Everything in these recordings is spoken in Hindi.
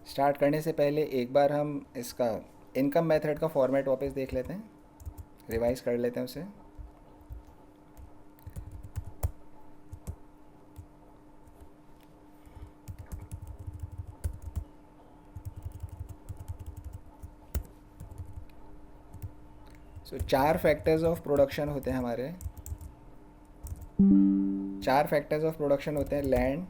स्टार्ट करने से पहले एक बार हम इसका इनकम मेथड का फॉर्मेट वापस देख लेते हैं, रिवाइज कर लेते हैं उसे। चार फैक्टर्स ऑफ प्रोडक्शन होते हैं हमारे। चार फैक्टर्स ऑफ प्रोडक्शन होते हैं: land,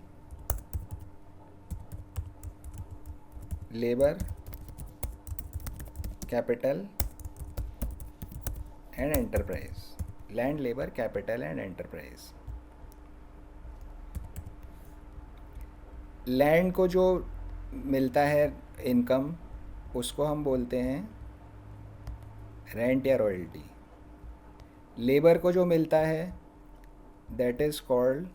labour, capital and enterprise. Land, labour, capital and enterprise. Land को जो मिलता है इनकम, उसको हम बोलते हैं रेंट या रॉयल्टी। लेबर को जो मिलता है that is called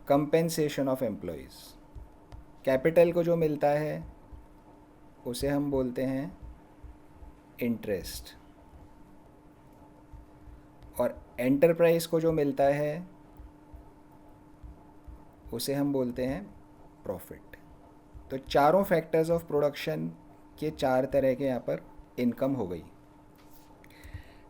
compensation of employees. Capital को जो मिलता है उसे हम बोलते हैं इंटरेस्ट। और एंटरप्राइज को जो मिलता है उसे हम बोलते हैं प्रॉफिट। तो चारों फैक्टर्स ऑफ प्रोडक्शन के चार तरह के यहाँ पर इनकम हो गई।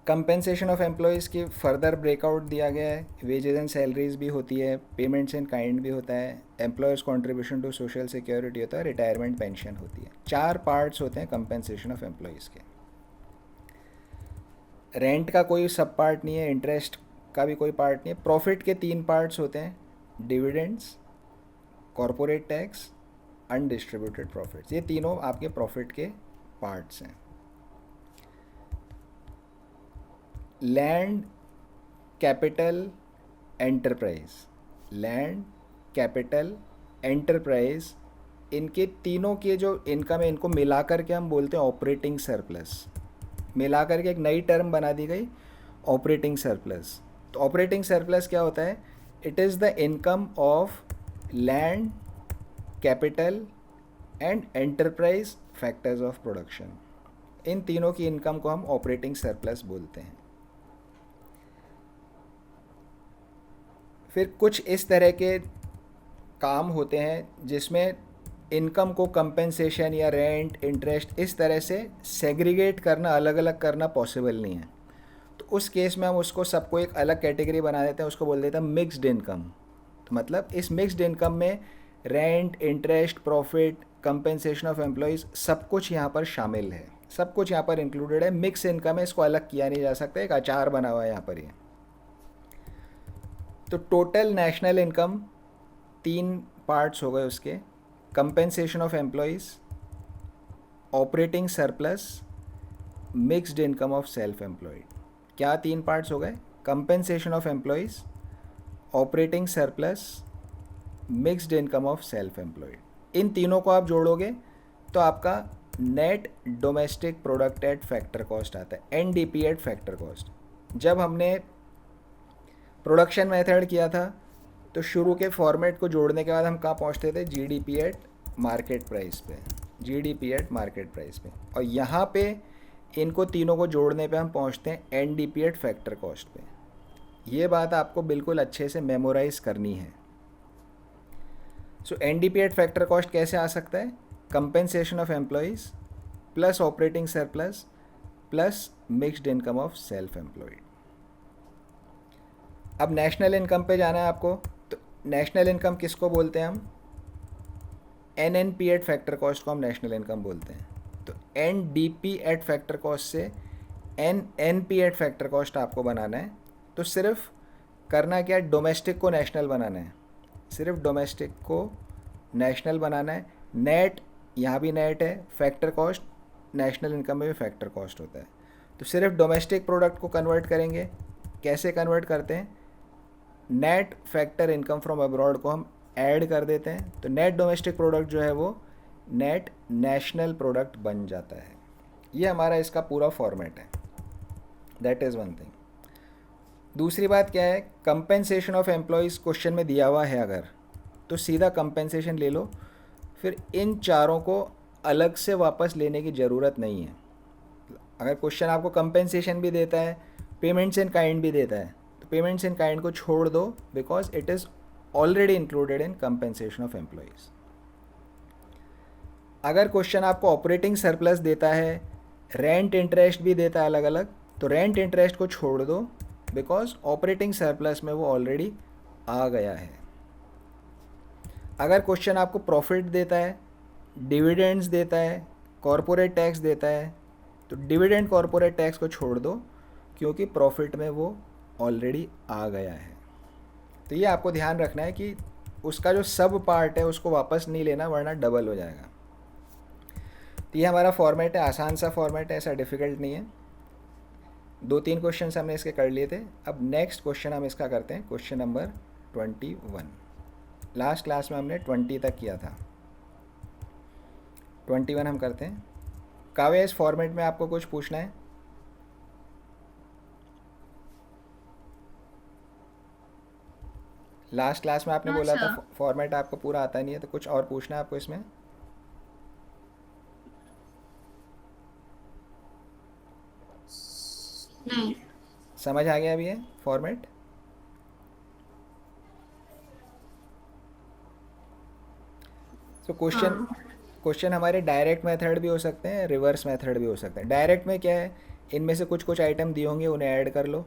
कंपेंसेशन ऑफ एम्प्लॉयज़ की फर्दर ब्रेकआउट दिया गया है। वेजेस एंड सैलरीज भी होती है, पेमेंट्स इन काइंड भी होता है, employees contribution to social security होता है, रिटायरमेंट पेंशन होती है। चार पार्ट्स होते हैं कंपेंसेशन ऑफ एम्प्लॉयज़ के। रेंट का कोई सब पार्ट नहीं है, इंटरेस्ट का भी कोई पार्ट नहीं है। प्रॉफिट के तीन पार्ट्स होते हैं: dividends, corporate tax, undistributed profits. ये तीनों आपके प्रॉफिट के पार्ट्स हैं। Land, capital, enterprise. Land, capital, enterprise, इनके तीनों के जो इनकम है इनको मिला करके हम बोलते हैं ऑपरेटिंग सरप्लस। मिला करके एक नई टर्म बना दी गई, ऑपरेटिंग सरप्लस। तो ऑपरेटिंग सरप्लस क्या होता है? It is the income of land, capital and enterprise factors of production. इन तीनों की इनकम को हम ऑपरेटिंग सरप्लस बोलते हैं। फिर कुछ इस तरह के काम होते हैं जिसमें इनकम को कंपेंसेशन या रेंट, इंटरेस्ट, इस तरह से सेग्रीगेट करना, अलग अलग करना पॉसिबल नहीं है। तो उस केस में हम उसको सबको एक अलग कैटेगरी बना देते हैं, उसको बोल देते हैं मिक्स्ड इनकम। तो मतलब इस मिक्स्ड इनकम में rent, interest, profit, compensation of employees सब कुछ यहाँ पर शामिल है, सब कुछ यहाँ पर इंक्लूडेड है। मिक्स इनकम है, इसको अलग किया नहीं जा सकता, एक अचार बना हुआ है यहाँ पर ये। तो टोटल नेशनल इनकम तीन पार्ट्स हो गए उसके: compensation of employees, operating surplus, mixed income of self employed. क्या तीन पार्ट्स हो गए? Compensation of employees, operating surplus, mixed income of self employed. इन तीनों को आप जोड़ोगे तो आपका net domestic product at factor cost आता है, एनडीपी एट फैक्टर कॉस्ट। जब हमने प्रोडक्शन मेथड किया था तो शुरू के फॉर्मेट को जोड़ने के बाद हम कहाँ पहुँचते थे? जीडीपी एट मार्केट प्राइस पे, जीडीपी एट मार्केट प्राइस पे। और यहाँ पे इनको तीनों को जोड़ने पे हम पहुँचते हैं एनडीपी एट फैक्टर कॉस्ट पे। ये बात आपको बिल्कुल अच्छे से मेमोराइज करनी है। सो एनडीपी एट फैक्टर कॉस्ट कैसे आ सकता है? Compensation of employees plus operating surplus plus mixed income of self employed. अब नेशनल इनकम पे जाना है आपको। तो नेशनल इनकम किसको बोलते हैं हम? N N P at factor cost को हम नेशनल इनकम बोलते हैं। तो N D P at factor cost से N N P at factor cost आपको बनाना है। तो सिर्फ करना क्या? डोमेस्टिक को नेशनल बनाना है, सिर्फ डोमेस्टिक को नेशनल बनाना है। नेट, यहाँ भी नेट है, फैक्टर कॉस्ट नेशनल इनकम में भी फैक्टर कॉस्ट होता है। तो सिर्फ डोमेस्टिक प्रोडक्ट को कन्वर्ट करेंगे। कैसे कन्वर्ट करते हैं? Net factor income from abroad को हम ऐड कर देते हैं, तो नेट डोमेस्टिक प्रोडक्ट जो है वो नेट नेशनल प्रोडक्ट बन जाता है। ये हमारा इसका पूरा फॉर्मेट है। That is one thing. दूसरी बात क्या है? कंपेंसेशन ऑफ एम्प्लॉयज़ क्वेश्चन में दिया हुआ है अगर, तो सीधा कंपेंसेशन ले लो, फिर इन चारों को अलग से वापस लेने की ज़रूरत नहीं है। अगर क्वेश्चन आपको कंपेंसेशन भी देता है, पेमेंट्स इन काइंड भी देता है, तो पेमेंट्स इन काइंड को छोड़ दो, because it is already included in compensation of employees. अगर क्वेश्चन आपको ऑपरेटिंग सरप्लस देता है, रेंट इंटरेस्ट भी देता है अलग अलग, तो रेंट इंटरेस्ट को छोड़ दो, बिकॉज ऑपरेटिंग सरप्लस में वो ऑलरेडी आ गया है। अगर क्वेश्चन आपको प्रॉफिट देता है, डिविडेंड्स देता है, कॉरपोरेट टैक्स देता है, तो डिविडेंड कॉरपोरेट टैक्स को छोड़ दो, क्योंकि प्रॉफिट में वो ऑलरेडी आ गया है। तो ये आपको ध्यान रखना है कि उसका जो सब पार्ट है उसको वापस नहीं लेना, वरना डबल हो जाएगा। तो ये हमारा फॉर्मेट है, आसान सा फॉर्मेट है, ऐसा डिफ़िकल्ट नहीं है। 2-3 क्वेश्चन हमने इसके कर लिए थे। अब नेक्स्ट क्वेश्चन हम इसका करते हैं, क्वेश्चन नंबर 21। लास्ट क्लास में हमने 20 तक किया था, 21 हम करते हैं। काव्य, इस फॉर्मेट में आपको कुछ पूछना है? लास्ट क्लास में आपने हाँ बोला था सर। फॉर्मेट आपको पूरा आता नहीं है, तो कुछ और पूछना है आपको इसमें? नहीं। समझ आ गया अभी ये फॉर्मेट? तो क्वेश्चन हाँ क्वेश्चन हमारे डायरेक्ट मेथड भी हो सकते हैं, रिवर्स मेथड भी हो सकते हैं। डायरेक्ट में क्या है, इनमें से कुछ कुछ आइटम दिए होंगे, उन्हें ऐड कर लो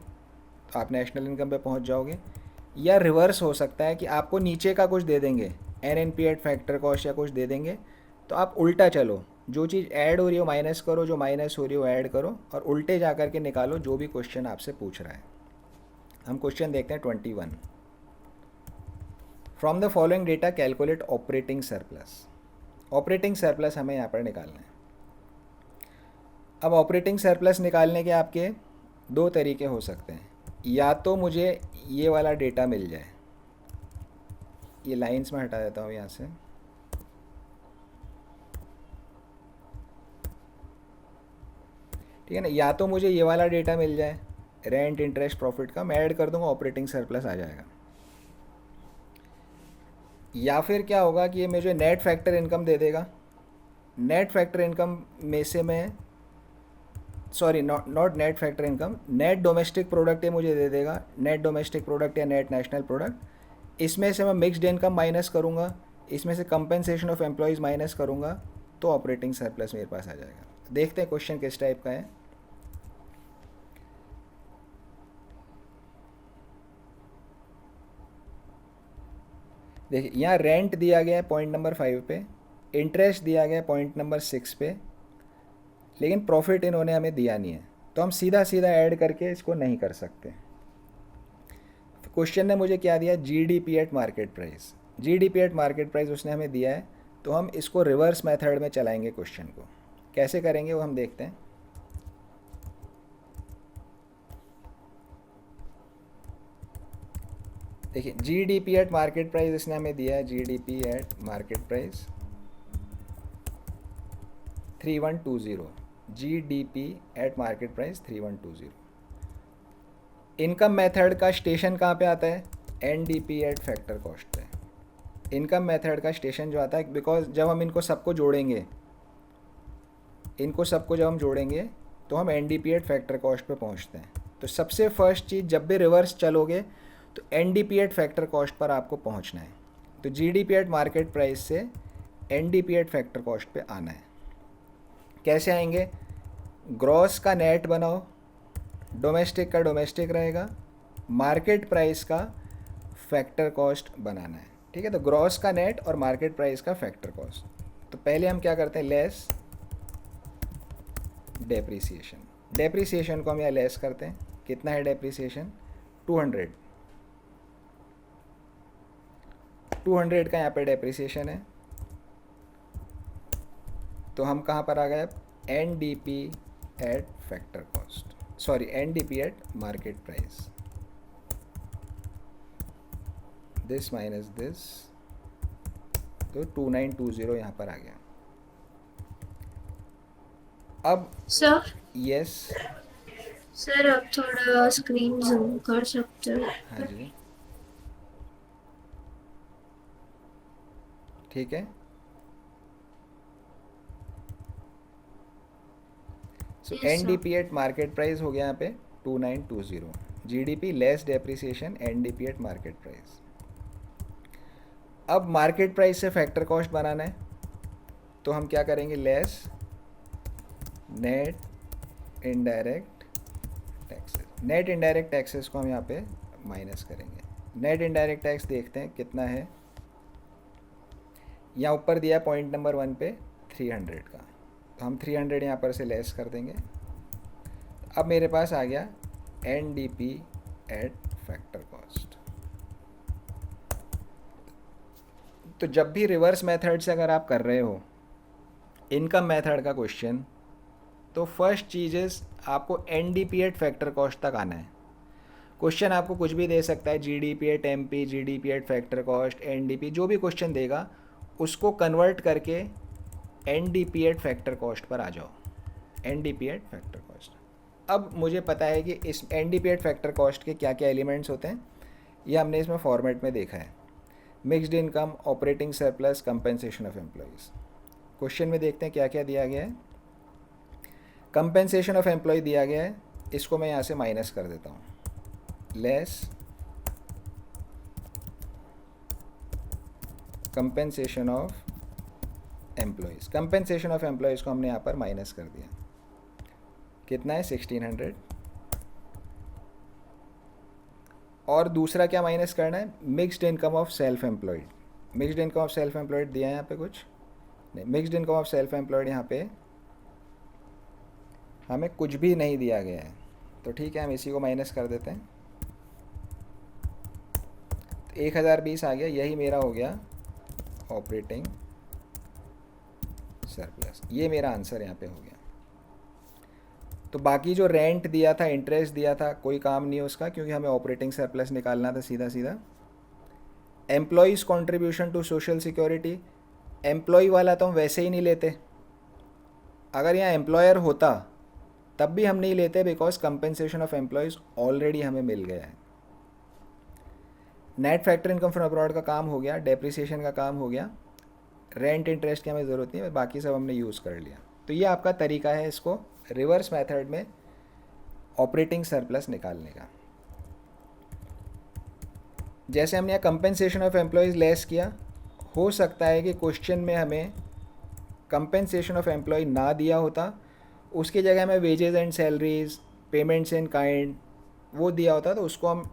तो आप नेशनल इनकम पे पहुंच जाओगे। या रिवर्स हो सकता है कि आपको नीचे का कुछ दे देंगे, N N P at factor cost या कुछ दे देंगे, तो आप उल्टा चलो, जो चीज़ ऐड हो रही हो माइनस करो, जो माइनस हो रही हो ऐड करो, और उल्टे जा कर के निकालो जो भी क्वेश्चन आपसे पूछ रहा है। हम क्वेश्चन देखते हैं 21। From the following data calculate operating surplus. Operating surplus हमें यहाँ पर निकालना है। अब ऑपरेटिंग सरप्लस निकालने के आपके दो तरीके हो सकते हैं। या तो मुझे ये वाला डेटा मिल जाए, ये लाइंस में हटा देता हूँ यहाँ से, ठीक है ना। या तो मुझे ये वाला डेटा मिल जाए रेंट इंटरेस्ट प्रॉफिट का, मैं ऐड कर दूंगा, ऑपरेटिंग सरप्लस आ जाएगा। या फिर क्या होगा कि ये मुझे नेट फैक्टर इनकम दे देगा। नेट फैक्टर इनकम में से मैं, sorry, not net factor income, net domestic product ये मुझे दे देगा, नेट डोमेस्टिक प्रोडक्ट या नेट नेशनल प्रोडक्ट। इसमें से मैं मिक्स्ड इनकम माइनस करूँगा, इसमें से कंपेंसेशन ऑफ एम्प्लॉयज़ माइनस करूँगा, तो ऑपरेटिंग सरप्लस मेरे पास आ जाएगा। देखते हैं क्वेश्चन किस टाइप का है। देखिए, यहाँ रेंट दिया गया है पॉइंट नंबर 5 पे, इंटरेस्ट दिया गया है पॉइंट नंबर 6 पे, लेकिन प्रॉफिट इन्होंने हमें दिया नहीं है, तो हम सीधा सीधा ऐड करके इसको नहीं कर सकते। तो क्वेश्चन ने मुझे क्या दिया, GDP at market price. GDP at market price उसने हमें दिया है, तो हम इसको रिवर्स मेथड में चलाएंगे। क्वेश्चन को कैसे करेंगे वो हम देखते हैं। देखिए, जीडीपी एट मार्केट प्राइस इसने हमें दिया है, GDP at market price 3120, GDP at market price 3120। Income method का स्टेशन कहाँ पे आता है, एनडीपी एट फैक्टर कॉस्ट पे। इनकम मेथड का स्टेशन जो आता है, बिकॉज जब हम इनको सबको जोड़ेंगे, इनको सबको जब हम जोड़ेंगे तो हम एनडीपी एट फैक्टर कॉस्ट पे पहुँचते हैं। तो सबसे फर्स्ट चीज़, जब भी रिवर्स चलोगे तो एनडीपी एट फैक्टर कॉस्ट पर आपको पहुँचना है। तो जीडीपी एट मार्केट प्राइस से एनडीपी एट फैक्टर कॉस्ट पे आना है। कैसे आएंगे, ग्रॉस का नेट बनाओ, डोमेस्टिक का डोमेस्टिक रहेगा, मार्केट प्राइस का फैक्टर कॉस्ट बनाना है, ठीक है। तो ग्रॉस का नेट और मार्केट प्राइस का फैक्टर कॉस्ट। तो पहले हम क्या करते हैं, लेस डेप्रीसिएशन। डेप्रीसिएशन को हम यहाँ लेस करते हैं। कितना है डेप्रीसिएशन, 200। 200 का यहाँ पे डेप्रीसिएशन है। तो हम कहाँ पर आ गए, N D P at factor cost, sorry N D P at market price, this minus this, तो 2920 यहाँ पर आ गया। अब सर। यस, सर अब थोड़ा स्क्रीन जूम कर सकते हो? हाँ जी, ठीक है। So yes N D sir. P at market price हो गया यहाँ पे 2920, G D P less depreciation N D P at market price. अब मार्केट प्राइस से फैक्टर कॉस्ट बनाना है, तो हम क्या करेंगे, less net indirect taxes. Net indirect taxes को हम यहाँ पे माइनस करेंगे। नेट इनडायरेक्ट टैक्स देखते हैं कितना है। यहाँ ऊपर दिया पॉइंट नंबर 1 पे 300 का, तो हम 300 यहाँ पर से लेस कर देंगे। अब मेरे पास आ गया N D P at factor cost. तो जब भी रिवर्स मेथड से अगर आप कर रहे हो इनकम मेथड का क्वेश्चन, तो फर्स्ट चीज़ इज़ आपको N D P at factor cost तक आना है। क्वेश्चन आपको कुछ भी दे सकता है, G D P at M P, G D P at factor cost, N D P, जो भी क्वेश्चन देगा उसको कन्वर्ट करके N D P at factor cost पर आ जाओ। N D P at factor cost. अब मुझे पता है कि इस N D P at factor cost के क्या क्या एलिमेंट्स होते हैं, ये हमने इसमें फॉर्मेट में देखा है। Mixed income, operating surplus, compensation of employees. Question में देखते हैं क्या क्या दिया गया है। कंपेंसेशन ऑफ एम्प्लॉय दिया गया है, इसको मैं यहाँ से माइनस कर देता हूँ। Less compensation of employees. Compensation of employees को हमने यहाँ पर माइनस कर दिया। कितना है, 1600। और दूसरा क्या माइनस करना है, mixed income of self employed. Mixed income of self employed दिया है यहाँ पे कुछ नहीं। Mixed income of self employed यहाँ पे हमें कुछ भी नहीं दिया गया है, तो ठीक है हम इसी को माइनस कर देते हैं। 1020 आ गया, यही मेरा हो गया ऑपरेटिंग सरप्लस। ये मेरा आंसर यहाँ पे हो गया। तो बाकी जो रेंट दिया था, इंटरेस्ट दिया था, कोई काम नहीं है उसका, क्योंकि हमें ऑपरेटिंग सरप्लस निकालना था सीधा सीधा। Employees contribution to social security, employee वाला तो हम वैसे ही नहीं लेते। अगर यहाँ एम्प्लॉयर होता तब भी हम नहीं लेते, because compensation of employees already हमें मिल गया है। Net factor income from abroad का काम हो गया, डेप्रिसिएशन का काम हो गया, रेंट इंटरेस्ट की हमें ज़रूरत नहीं है, बाकी सब हमने यूज़ कर लिया। तो ये आपका तरीका है इसको रिवर्स मेथड में ऑपरेटिंग सरप्लस निकालने का। जैसे हमने यहाँ कंपेंसेशन ऑफ एम्प्लॉयज़ लेस किया, हो सकता है कि क्वेश्चन में हमें कंपेंसेशन ऑफ एम्प्लॉय ना दिया होता, उसकी जगह में wages and salaries, payments in kind वो दिया होता, तो उसको हम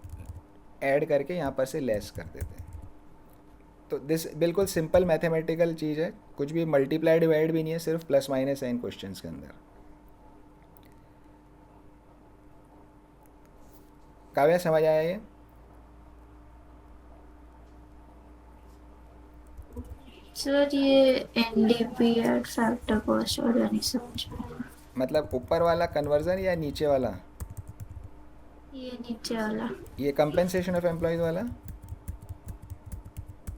ऐड करके यहाँ पर से लेस कर देते हैं। तो दिस बिल्कुल सिंपल मैथमेटिकल चीज़ है, कुछ भी मल्टीप्लाई डिवाइड भी नहीं है, सिर्फ प्लस माइनस है इन क्वेश्चंस के अंदर। काव्या समझ आया ये? सर ये एनडीपी एट फैक्टर कॉस्ट और नहीं समझ में आया। मतलब ऊपर वाला कन्वर्जन या नीचे वाला? ये नीचे वाला। ये कंपेंसेशन ऑफ एम्प्लॉयज़ वाला?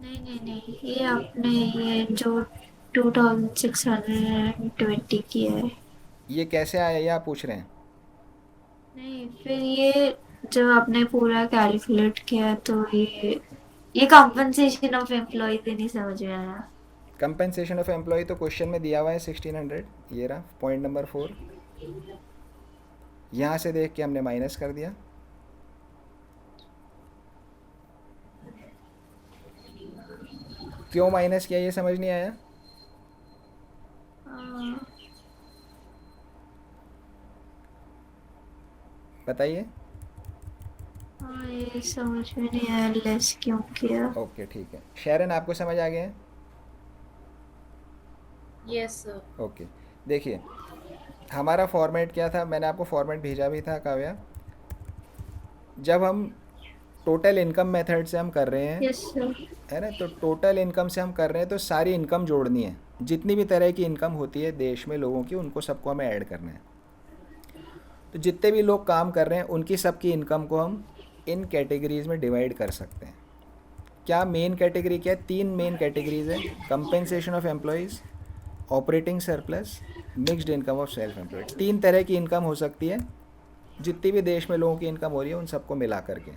नहीं नहीं नहीं, ये आपने ये जो 2620 किया है। ये कैसे आया ये आप पूछ रहे हैं? नहीं, फिर ये जब आपने पूरा कैलकुलेट किया तो ये कंपनसेशन ऑफ एम्प्लॉय से नहीं समझ में आया। कंपेंसेशन ऑफ एम्प्लॉय तो क्वेश्चन में दिया हुआ है 1600, ये रहा पॉइंट नंबर 4। यहाँ से देख के हमने माइनस कर दिया। क्यों माइनस किया ये समझ नहीं आया? हाँ, बताइए। हाँ, ये समझ में नहीं आया लेस क्यों किया। ओके ठीक है, शेरन आपको समझ आ गया है? Yes sir. ओके, देखिए हमारा फॉर्मेट क्या था, मैंने आपको फॉर्मेट भेजा भी था काव्या। जब हम टोटल इनकम मेथड से हम कर रहे हैं, यस सर। है ना, तो टोटल इनकम से हम कर रहे हैं तो सारी इनकम जोड़नी है। जितनी भी तरह की इनकम होती है देश में लोगों की, उनको सबको हमें ऐड करना है। तो जितने भी लोग काम कर रहे हैं उनकी सबकी इनकम को हम इन कैटेगरीज में डिवाइड कर सकते हैं। क्या मेन कैटेगरी क्या है? 3 मेन कैटेगरीज है, compensation of employees, operating surplus, mixed income of self employed. 3 तरह की इनकम हो सकती है, जितनी भी देश में लोगों की इनकम हो रही है उन सबको मिला करके।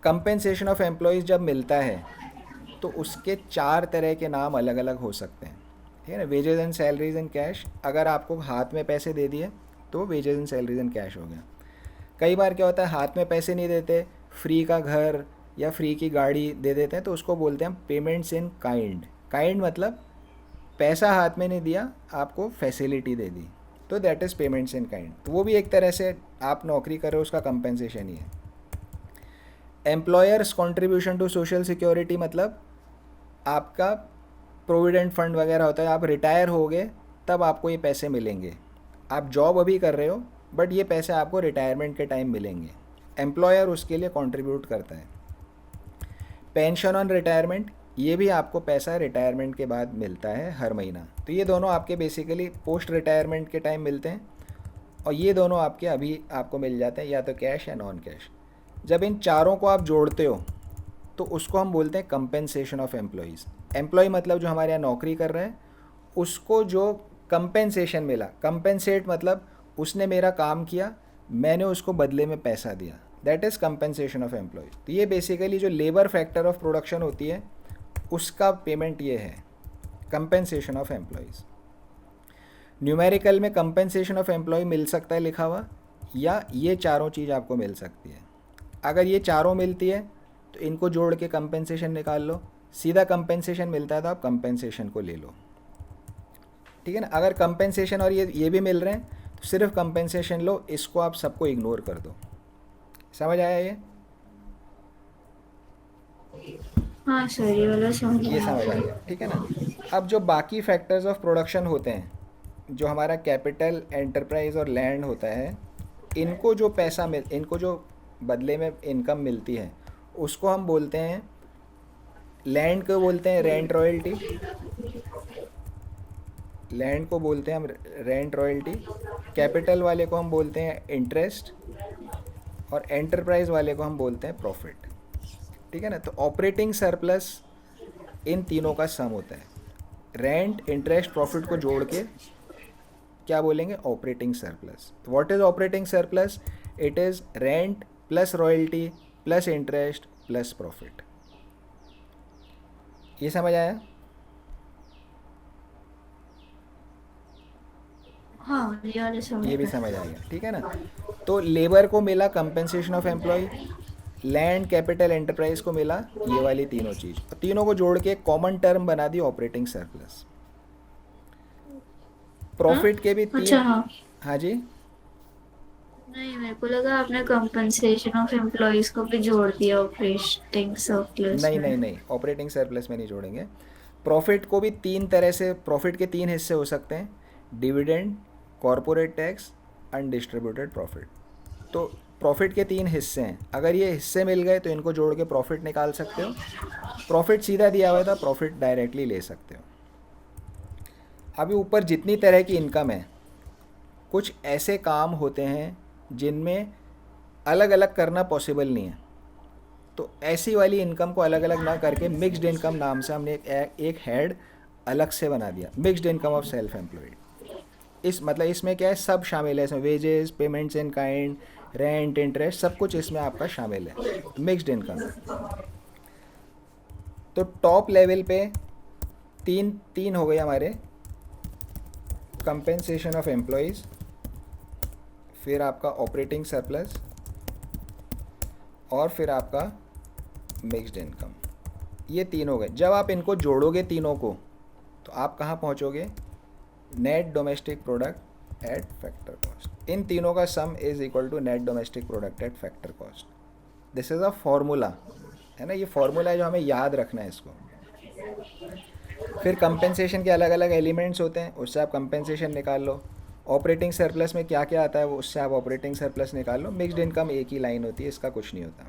कंपेंसेशन ऑफ एम्प्लॉयज़ जब मिलता है तो उसके 4 तरह के नाम अलग अलग हो सकते हैं, ठीक है ना। Wages and salaries and cash, अगर आपको हाथ में पैसे दे दिए तो wages and salaries and cash हो गया। कई बार क्या होता है हाथ में पैसे नहीं देते, फ्री का घर या फ्री की गाड़ी दे देते हैं, तो उसको बोलते हैं हम पेमेंट्स इन काइंड, काइंड मतलब पैसा हाथ में नहीं दिया, आपको फैसिलिटी दे दी, तो that is payments in kind. तो वो भी एक तरह से आप नौकरी कर रहे हो उसका कंपेंसेशन ही है। Employers contribution to social security मतलब आपका प्रोविडेंट फंड वगैरह होता है, आप रिटायर हो गए तब आपको ये पैसे मिलेंगे। आप जॉब अभी कर रहे हो बट ये पैसे आपको रिटायरमेंट के टाइम मिलेंगे, एम्प्लॉयर उसके लिए कंट्रीब्यूट करता है। पेंशन ऑन रिटायरमेंट, ये भी आपको पैसा रिटायरमेंट के बाद मिलता है हर महीना। तो ये दोनों आपके बेसिकली पोस्ट रिटायरमेंट के टाइम मिलते हैं, और ये दोनों आपके अभी आपको मिल जाते हैं, या तो कैश या नॉन कैश। जब इन चारों को आप जोड़ते हो तो उसको हम बोलते हैं कंपेंसेशन ऑफ एम्प्लॉयज़। एम्प्लॉय मतलब जो हमारे यहाँ नौकरी कर रहे हैं, उसको जो कंपेंसेशन मिला, कंपेंसेट मतलब उसने मेरा काम किया, मैंने उसको बदले में पैसा दिया, that is compensation of employee. तो ये बेसिकली जो लेबर फैक्टर ऑफ प्रोडक्शन होती है उसका पेमेंट ये है, कंपेंसेशन ऑफ एम्प्लॉयज़। न्यूमेरिकल में कंपेंसेशन ऑफ एम्प्लॉय मिल सकता है लिखा हुआ, या ये चारों चीज़ आपको मिल सकती है। अगर ये चारों मिलती है तो इनको जोड़ के कंपेंसेशन निकाल लो, सीधा कंपेंसेशन मिलता है तो आप कंपेंसेशन को ले लो, ठीक है ना। अगर कंपेंसेशन और ये भी मिल रहे हैं तो सिर्फ कंपेंसेशन लो, इसको आप सबको इग्नोर कर दो। समझ आया ये? हाँ सर, ये वाला समझ ये में आ समझ आ गया। गया, ठीक है ना। अब जो बाकी फैक्टर्स ऑफ प्रोडक्शन होते हैं, जो हमारा कैपिटल, एंटरप्राइज और लैंड होता है, इनको जो पैसा मिल, इनको जो बदले में इनकम मिलती है उसको हम बोलते हैं, लैंड को बोलते हैं रेंट रॉयल्टी, लैंड को बोलते हैं हम रेंट रॉयल्टी, कैपिटल वाले को हम बोलते हैं इंटरेस्ट, और एंटरप्राइज वाले को हम बोलते हैं प्रॉफिट, ठीक है ना। तो ऑपरेटिंग सरप्लस इन तीनों का सम होता है, रेंट, इंटरेस्ट, प्रॉफिट को जोड़ के क्या बोलेंगे, ऑपरेटिंग सरप्लस। तो what is operating surplus? It is rent plus royalty plus interest plus profit. ये समझ आया? हाँ, ये वाला समझ ये भी में। समझ आ गया, ठीक है ना। तो लेबर को मिला compensation of employee, land, capital, enterprise को मिला ये वाली तीनों चीज, तीनों को जोड़ के कॉमन टर्म बना दी ऑपरेटिंग सरप्लस। हाँ, प्रॉफिट के भी अच्छा तीन। हाँ। हाँ जी। नहीं, मेरे को लगा आपने कंपनसेशन ऑफ एम्प्लॉयज को भी जोड़ दिया ऑपरेटिंग सरप्लस नहीं में। नहीं नहीं, ऑपरेटिंग सरप्लस में नहीं जोड़ेंगे। प्रॉफिट को भी तीन तरह से, प्रॉफिट के तीन हिस्से हो सकते हैं, dividend, corporate tax, undistributed profit. तो प्रॉफिट के तीन हिस्से हैं, अगर ये हिस्से मिल गए तो इनको जोड़ के प्रॉफिट निकाल सकते हो। प्रॉफिट सीधा दिया हुआ था, प्रॉफिट डायरेक्टली ले सकते हो। अभी ऊपर जितनी तरह की इनकम है, कुछ ऐसे काम होते हैं जिनमें अलग अलग करना पॉसिबल नहीं है, तो ऐसी वाली इनकम को अलग अलग ना करके मिक्स्ड इनकम नाम से हमने एक हेड अलग से बना दिया, mixed income of self employed. इस मतलब इसमें क्या है, सब शामिल है, इसमें wages, payments in kind, rent, interest, सब कुछ इसमें आपका शामिल है, मिक्स्ड इनकम। तो टॉप लेवल पे तीन तीन हो गए हमारे, कंपेंसेशन ऑफ एम्प्लॉयज़, फिर आपका ऑपरेटिंग सरप्लस, और फिर आपका मिक्स्ड इनकम। ये तीन हो गए। जब आप इनको जोड़ोगे तीनों को तो आप कहाँ पहुँचोगे, net domestic product at factor cost. इन तीनों का sum is equal to net domestic product at factor cost. This is a formula, है ना, ये फॉर्मूला है जो हमें याद रखना है इसको। फिर कंपेंसेशन के अलग अलग एलिमेंट्स होते हैं, उससे आप कंपेंसेशन निकाल लो। ऑपरेटिंग सरप्लस में क्या क्या आता है वो, उससे आप ऑपरेटिंग सरप्लस निकाल लो। मिक्स्ड इनकम एक ही लाइन होती है, इसका कुछ नहीं होता।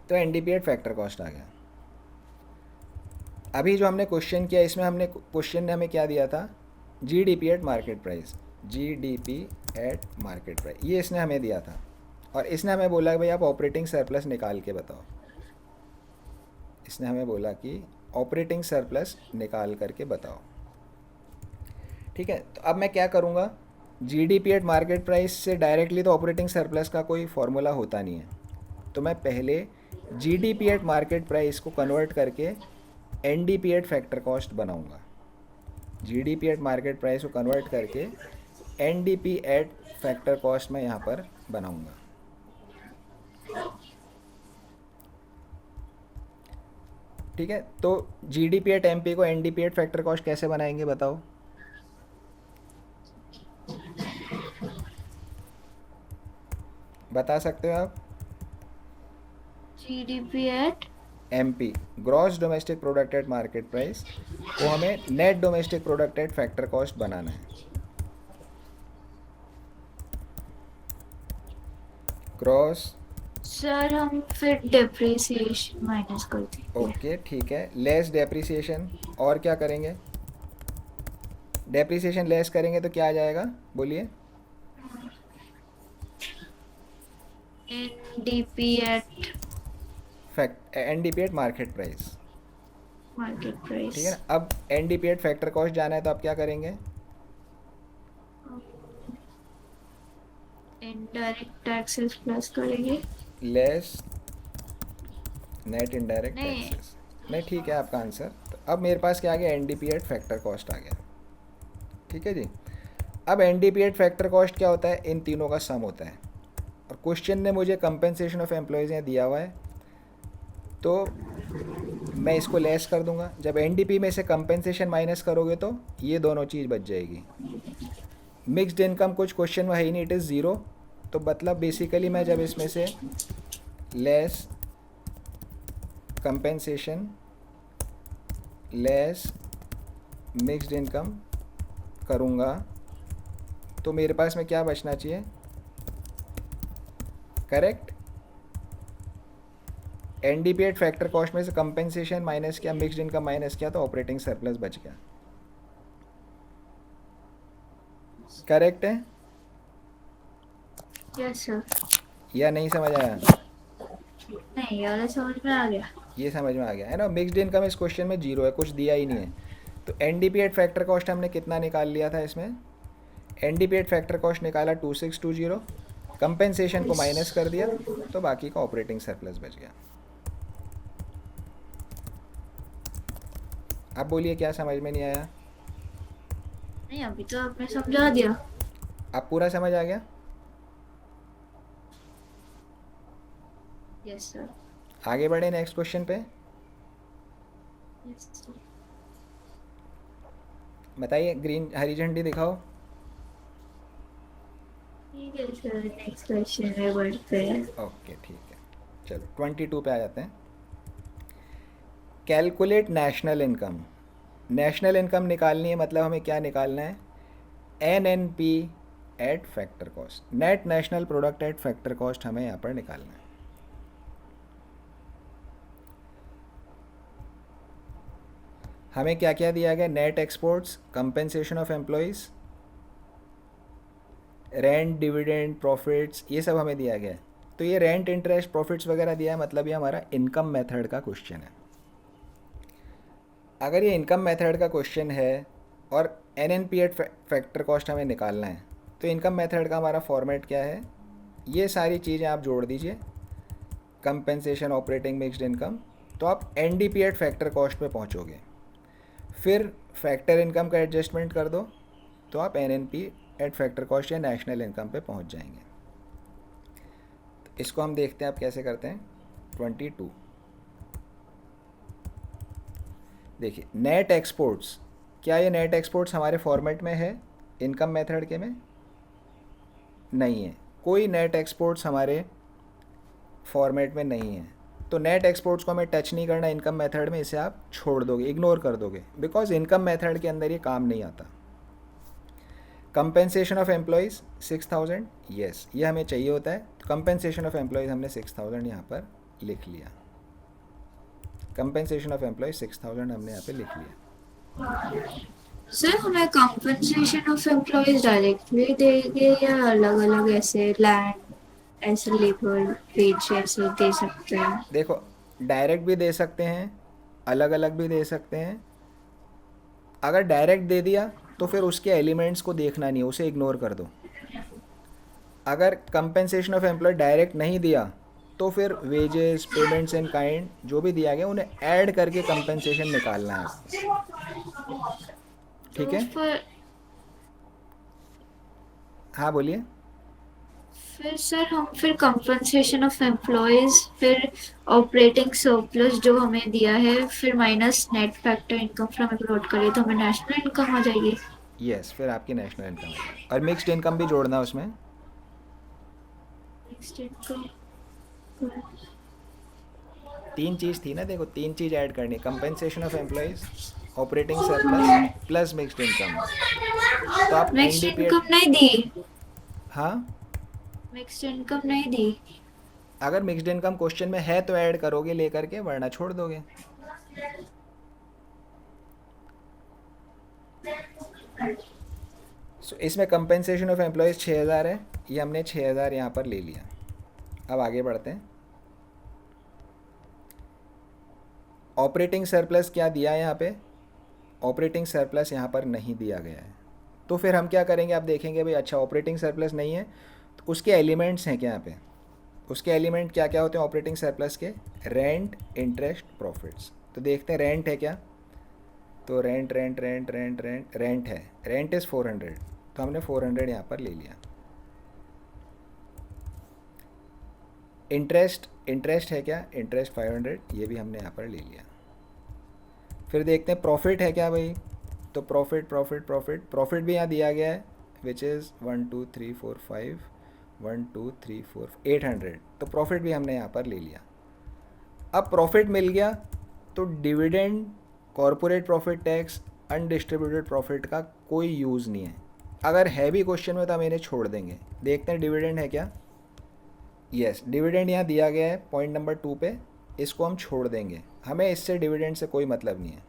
तो एनडीपी एट फैक्टर कॉस्ट आ गया। अभी जो हमने क्वेश्चन किया, इसमें हमने क्वेश्चन ने हमें क्या दिया था, GDP at market price, GDP at market price, ये इसने हमें दिया था। और इसने हमें बोला कि भाई आप ऑपरेटिंग सरप्लस निकाल के बताओ। इसने हमें बोला कि ऑपरेटिंग सरप्लस निकाल करके बताओ, ठीक है। तो अब मैं क्या करूँगा, जीडीपी एट मार्केट प्राइस से डायरेक्टली तो ऑपरेटिंग सरप्लस का कोई फॉर्मूला होता नहीं है, तो मैं पहले जीडीपी एट मार्केट प्राइस को कन्वर्ट करके एनडीपी एट फैक्टर कॉस्ट बनाऊंगा। जीडीपी एट मार्केट प्राइस को कन्वर्ट करके एनडीपी एट फैक्टर कॉस्ट मैं यहाँ पर बनाऊंगा। ठीक है, तो जीडीपी एट एमपी को एनडीपी एट फैक्टर कॉस्ट कैसे बनाएंगे बताओ? बता सकते हो आप? GDP at MP, gross domestic product at market price, को हमें net domestic product at factor cost बनाना है। ग्रॉस, सर हम फिर डेप्रिसिएशन माइनस कर देंगे। ओके ठीक है, लेस डेप्रिसिएशन, और क्या करेंगे? डेप्रिसिएशन लेस करेंगे तो क्या आ जाएगा, बोलिए? NDP at fact NDP at market price. Market ठीक प्राइस। है ना, अब एनडीपी एट फैक्टर कॉस्ट जाना है तो आप क्या करेंगे? इनडायरेक्ट टैक्सेस प्लस करेंगे। लेस नेट इनडायरेक्ट नहीं, टैक्सेस। नहीं, ठीक है आपका आंसर। तो अब मेरे पास क्या आ गया, एनडीपी एट फैक्टर कॉस्ट आ गया। ठीक है जी। अब एनडीपी एट फैक्टर कॉस्ट क्या होता है, इन तीनों का सम होता है। और क्वेश्चन ने मुझे कंपेंसेशन ऑफ एम्प्लॉयज़ यहाँ दिया हुआ है, तो मैं इसको लेस कर दूंगा। जब एनडीपी में से कंपेंसेशन माइनस करोगे तो ये दोनों चीज़ बच जाएगी। मिक्स्ड इनकम कुछ क्वेश्चन में है ही नहीं, इट इज़ ज़ीरो। तो मतलब बेसिकली मैं जब इसमें से less compensation less mixed income करूँगा तो मेरे पास में क्या बचना चाहिए, correct? NDP at factor cost में से कंपेंसेशन माइनस किया, मिक्स्ड इनकम माइनस किया, तो ऑपरेटिंग सरप्लस बच गया। करेक्ट है यस सर। या नहीं समझ आया? नहीं, ये वाला समझ में आ गया। ये समझ में आ गया है ना। मिक्स्ड इनकम इस क्वेश्चन में जीरो है, कुछ दिया ही नहीं है। तो एनडीपी एट फैक्टर कॉस्ट हमने कितना निकाल लिया था इसमें, एनडीपी एट फैक्टर कॉस्ट निकाला 2620, कंपेंसेशन को माइनस कर दिया, तो बाकी का ऑपरेटिंग सरप्लस बच गया। अब बोलिए क्या समझ में नहीं आया? नहीं, अभी तो आपने समझा दिया। अब पूरा समझ आ गया? Yes sir. आगे बढ़े नेक्स्ट क्वेश्चन पे। Yes sir. बताइए, ग्रीन हरी झंडी दिखाओ। ठीक है सर, नेक्स्ट क्वेश्चन में बढ़ते हैं। ओके ठीक है, चलो 22 पे आ जाते हैं। Calculate national income. National income निकालनी है, मतलब हमें क्या निकालना है, N N P at factor cost, net national product at factor cost हमें यहाँ पर निकालना है। हमें क्या क्या दिया गया, net exports, compensation of employees, rent, dividend, profits, ये सब हमें दिया गया है। तो ये रेंट, इंटरेस्ट, प्रॉफिट्स वगैरह दिया है, मतलब ये हमारा इनकम मेथड का क्वेश्चन है। अगर ये इनकम मेथड का क्वेश्चन है और N N P at factor cost हमें निकालना है, तो इनकम मेथड का हमारा फॉर्मेट क्या है, ये सारी चीज़ें आप जोड़ दीजिए, कंपेंसेशन, ऑपरेटिंग, मिक्स्ड इनकम, तो आप N D P at factor cost पे पहुँचोगे। फिर फैक्टर इनकम का एडजस्टमेंट कर दो तो आप N N P at factor cost या नेशनल इनकम पे पहुँच जाएंगे। तो इसको हम देखते हैं आप कैसे करते हैं। 22 देखिए, नेट एक्सपोर्ट्स, क्या ये नेट एक्सपोर्ट्स हमारे फॉर्मेट में है इनकम मेथड के में? नहीं है, कोई नेट एक्सपोर्ट्स हमारे फॉर्मेट में नहीं है। तो नेट एक्सपोर्ट्स को हमें टच नहीं करना इनकम मेथड में, इसे आप छोड़ दोगे, इग्नोर कर दोगे, बिकॉज इनकम मेथड के अंदर ये काम नहीं आता। कंपेंसेशन ऑफ एम्प्लॉयज़ 6000, यस ये हमें चाहिए होता है, तो कंपेंसेशन ऑफ एम्प्लॉयज़ हमने 6000 यहाँ पर लिख लिया। कंपेंसेशन ऑफ एम्प्लॉयज़ 6000 हमने यहाँ पे लिख लिया। सर हमें कंपनसेशन ऑफ एम्प्लॉयज डायरेक्टली देंगे या अलग अलग ऐसे लैंड, ऐसे लेबर वेज ऐसे दे सकते हैं? देखो, डायरेक्ट भी दे सकते हैं, अलग अलग भी दे सकते हैं। अगर डायरेक्ट दे दिया तो फिर उसके एलिमेंट्स को देखना नहीं है, उसे इग्नोर कर दो। अगर कंपेंसेशन ऑफ एम्प्लॉय डायरेक्ट नहीं दिया तो फिर वेजेस, पेमेंट्स इन काइंड जो भी दिया गया उन्हें ऐड करके कंपेंसेशन निकालना है आपको। ठीक तो है, हाँ बोलिए। फिर सर हम फिर कंपनसेशन ऑफ एम्प्लॉयज, फिर ऑपरेटिंग सरप्लस जो हमें दिया है, फिर minus net factor income from abroad करिए तो हमें नेशनल इनकम आ जाएगी। यस, फिर आपकी नेशनल इनकम आ जाएगी और मिक्स्ड इनकम भी जोड़ना उसमें। Next income. तीन चीज़ थी ना, देखो तीन चीज़ ऐड करनी, compensation of employees, operating surplus plus mixed income. तो आप N next D P add, income नहीं दी। हाँ, नेक्स्ट इनकम नहीं दी। अगर मिक्स्ड इनकम क्वेश्चन में है तो ऐड करोगे लेकर के, वरना छोड़ दोगे। सो इसमें कंपेंसेशन ऑफ एम्प्लॉयज़ 6,000 है, ये हमने 6,000 यहाँ पर ले लिया। अब आगे बढ़ते हैं। ऑपरेटिंग सरप्लस क्या दिया है यहाँ पे? ऑपरेटिंग सरप्लस यहाँ पर नहीं दिया गया है। तो फिर हम क्या करेंगे, आप देखेंगे भाई अच्छा ऑपरेटिंग सरप्लस नहीं है, तो उसके एलिमेंट्स हैं क्या यहाँ पे? उसके एलिमेंट क्या क्या होते हैं ऑपरेटिंग सरप्लस के? Rent, interest, profits. तो देखते हैं रेंट है क्या, तो rent rent rent rent rent rent है, रेंट इज़ 400, तो हमने 400 यहाँ पर ले लिया। इंटरेस्ट, इंटरेस्ट है क्या? इंटरेस्ट 500, ये भी हमने यहाँ पर ले लिया। फिर देखते हैं प्रॉफिट है क्या भाई, तो प्रॉफिट प्रॉफिट प्रॉफिट प्रॉफिट भी यहाँ दिया गया है, विच इज़ 1 2 3 4 5, 1 2 3 4 800, तो प्रॉफिट भी हमने यहाँ पर ले लिया। अब प्रॉफिट मिल गया तो dividend, corporate profit tax, undistributed profit का कोई यूज़ नहीं है। अगर है भी क्वेश्चन में तो हम इन्हें छोड़ देंगे। देखते हैं डिविडेंड है क्या। यस, डिविडेंड यहाँ दिया गया है पॉइंट नंबर 2 पे, इसको हम छोड़ देंगे, हमें इससे डिविडेंड से कोई मतलब नहीं है।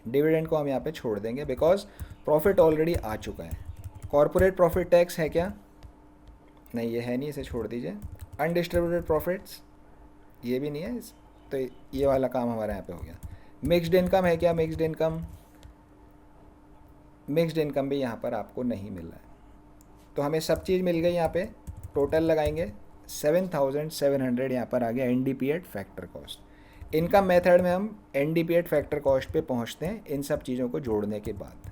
डिविडेंड को हम यहाँ पे छोड़ देंगे बिकॉज प्रॉफिट ऑलरेडी आ चुका है। कॉरपोरेट प्रॉफिट टैक्स है क्या? नहीं, ये है नहीं, इसे छोड़ दीजिए। अनडिस्ट्रीब्यूटेड प्रॉफिट्स, ये भी नहीं है, तो ये वाला काम हमारा यहाँ पे हो गया। मिक्स्ड इनकम है क्या? मिक्स्ड इनकम, मिक्स्ड इनकम भी यहाँ पर आपको नहीं मिल रहा है, तो हमें सब चीज़ मिल गई। यहाँ पे टोटल लगाएंगे 7,700 यहाँ पर आ गया N D P at factor cost. Income method में हम N D P at factor cost पे पहुँचते हैं इन सब चीज़ों को जोड़ने के बाद।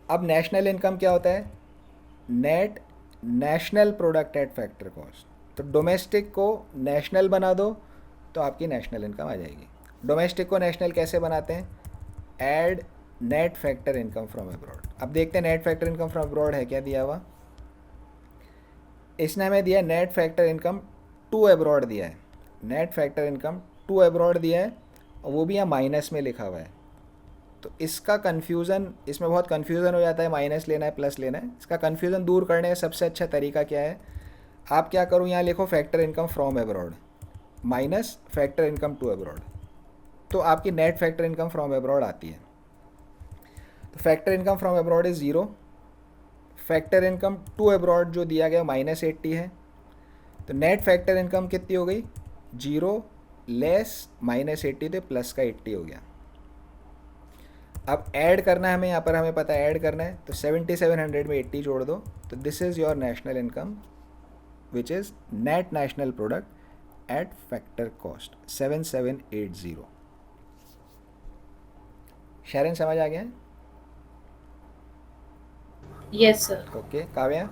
अब नेशनल इनकम क्या होता है? Net national product at factor cost. तो डोमेस्टिक को नेशनल बना दो तो आपकी नेशनल इनकम आ जाएगी। डोमेस्टिक को नेशनल कैसे बनाते हैं? Add net factor income from abroad. अब देखते हैं net factor income from abroad है क्या दिया हुआ। इसने हमें दिया net factor income to abroad दिया है, net factor income to abroad दिया है, और वो भी यहाँ माइनस में लिखा हुआ है। तो इसका कन्फ्यूज़न, इसमें बहुत कन्फ्यूज़न हो जाता है, माइनस लेना है प्लस लेना है। इसका कन्फ्यूज़न दूर करने का सबसे अच्छा तरीका क्या है? आप क्या करो, यहाँ लिखो factor income from abroad minus factor income to abroad, तो आपकी net factor income from abroad आती है। तो factor income from abroad is 0, factor income to abroad जो दिया गया -80 है, तो नेट फैक्टर इनकम कितनी हो गई? 0 लेस -80, तो प्लस का 80 हो गया। अब ऐड करना है हमें, यहाँ पर हमें पता है ऐड करना है, तो 7,700 में 80 जोड़ दो, तो this is your national income which is net national product at factor cost 7780। शरण समझ आ गया? Yes sir. Okay, Kavya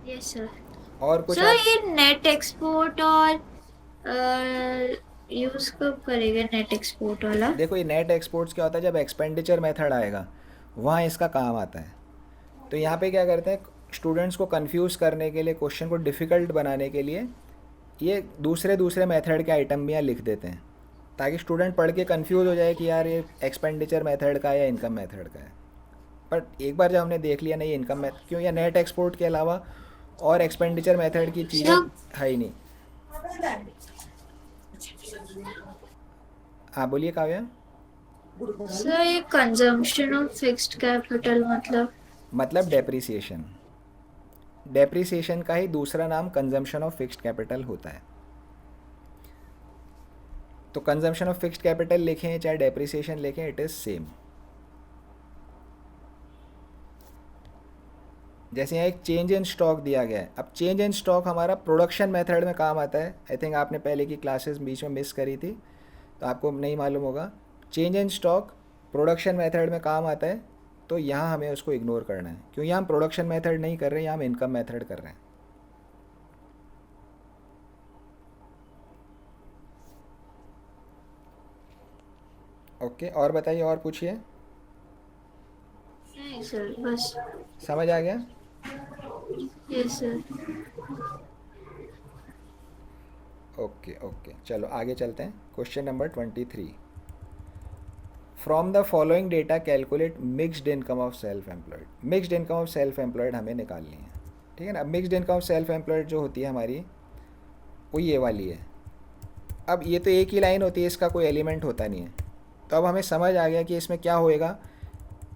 yes sir. और कुछ सर आप? ये नेट एक्सपोर्ट और यूज कब करेंगे नेट एक्सपोर्ट वाला? देखो ये नेट एक्सपोर्ट्स क्या होता है, जब एक्सपेंडिचर मेथड आएगा वहाँ इसका काम आता है। तो यहाँ पे क्या करते हैं, स्टूडेंट्स को कंफ्यूज करने के लिए, क्वेश्चन को डिफ़िकल्ट बनाने के लिए ये दूसरे दूसरे मेथड के आइटम भी यहाँ लिख देते हैं, ताकि स्टूडेंट पढ़ के कंफ्यूज हो जाए कि यार ये एक्सपेंडिचर मेथड का है या इनकम मेथड का है। बट एक बार जब हमने देख लिया ना ये इनकम मेथड क्यों, या नेट एक्सपोर्ट के अलावा और एक्सपेंडिचर मेथड की चीज़ें है ही नहीं। हाँ बोलिए काव्या। सर ये कंजम्पशन ऑफ फिक्स्ड कैपिटल मतलब डेप्रिसिएशन, डेप्रिसिएशन का ही दूसरा नाम कंजम्पशन ऑफ फिक्स्ड कैपिटल होता है। तो कंजम्पशन ऑफ फिक्स्ड कैपिटल लिखें चाहे डेप्रिसिएशन लिखें, इट इज़ सेम। जैसे यहाँ एक चेंज इन स्टॉक दिया गया है, अब चेंज इन स्टॉक हमारा प्रोडक्शन मेथड में काम आता है। आई थिंक आपने पहले की क्लासेस बीच में मिस करी थी तो आपको नहीं मालूम होगा। Change in stock production method में काम आता है, तो यहाँ हमें उसको इग्नोर करना है, क्योंकि यहाँ हम प्रोडक्शन मेथड नहीं कर रहे हैं, यहाँ हम इनकम मेथड कर रहे हैं। ओके, और बताइए, और पूछिए। नहीं सर, बस। समझ आ गया? Yes sir. ओके ओके, चलो आगे चलते हैं। Question number 23, from the following data calculate mixed income of self employed. Mixed income of self employed हमें निकालनी है, ठीक है ना। Mixed income of self employed जो होती है हमारी, वो ये वाली है। अब ये तो एक ही लाइन होती है, इसका कोई एलिमेंट होता नहीं है। तो अब हमें समझ आ गया कि इसमें क्या होएगा,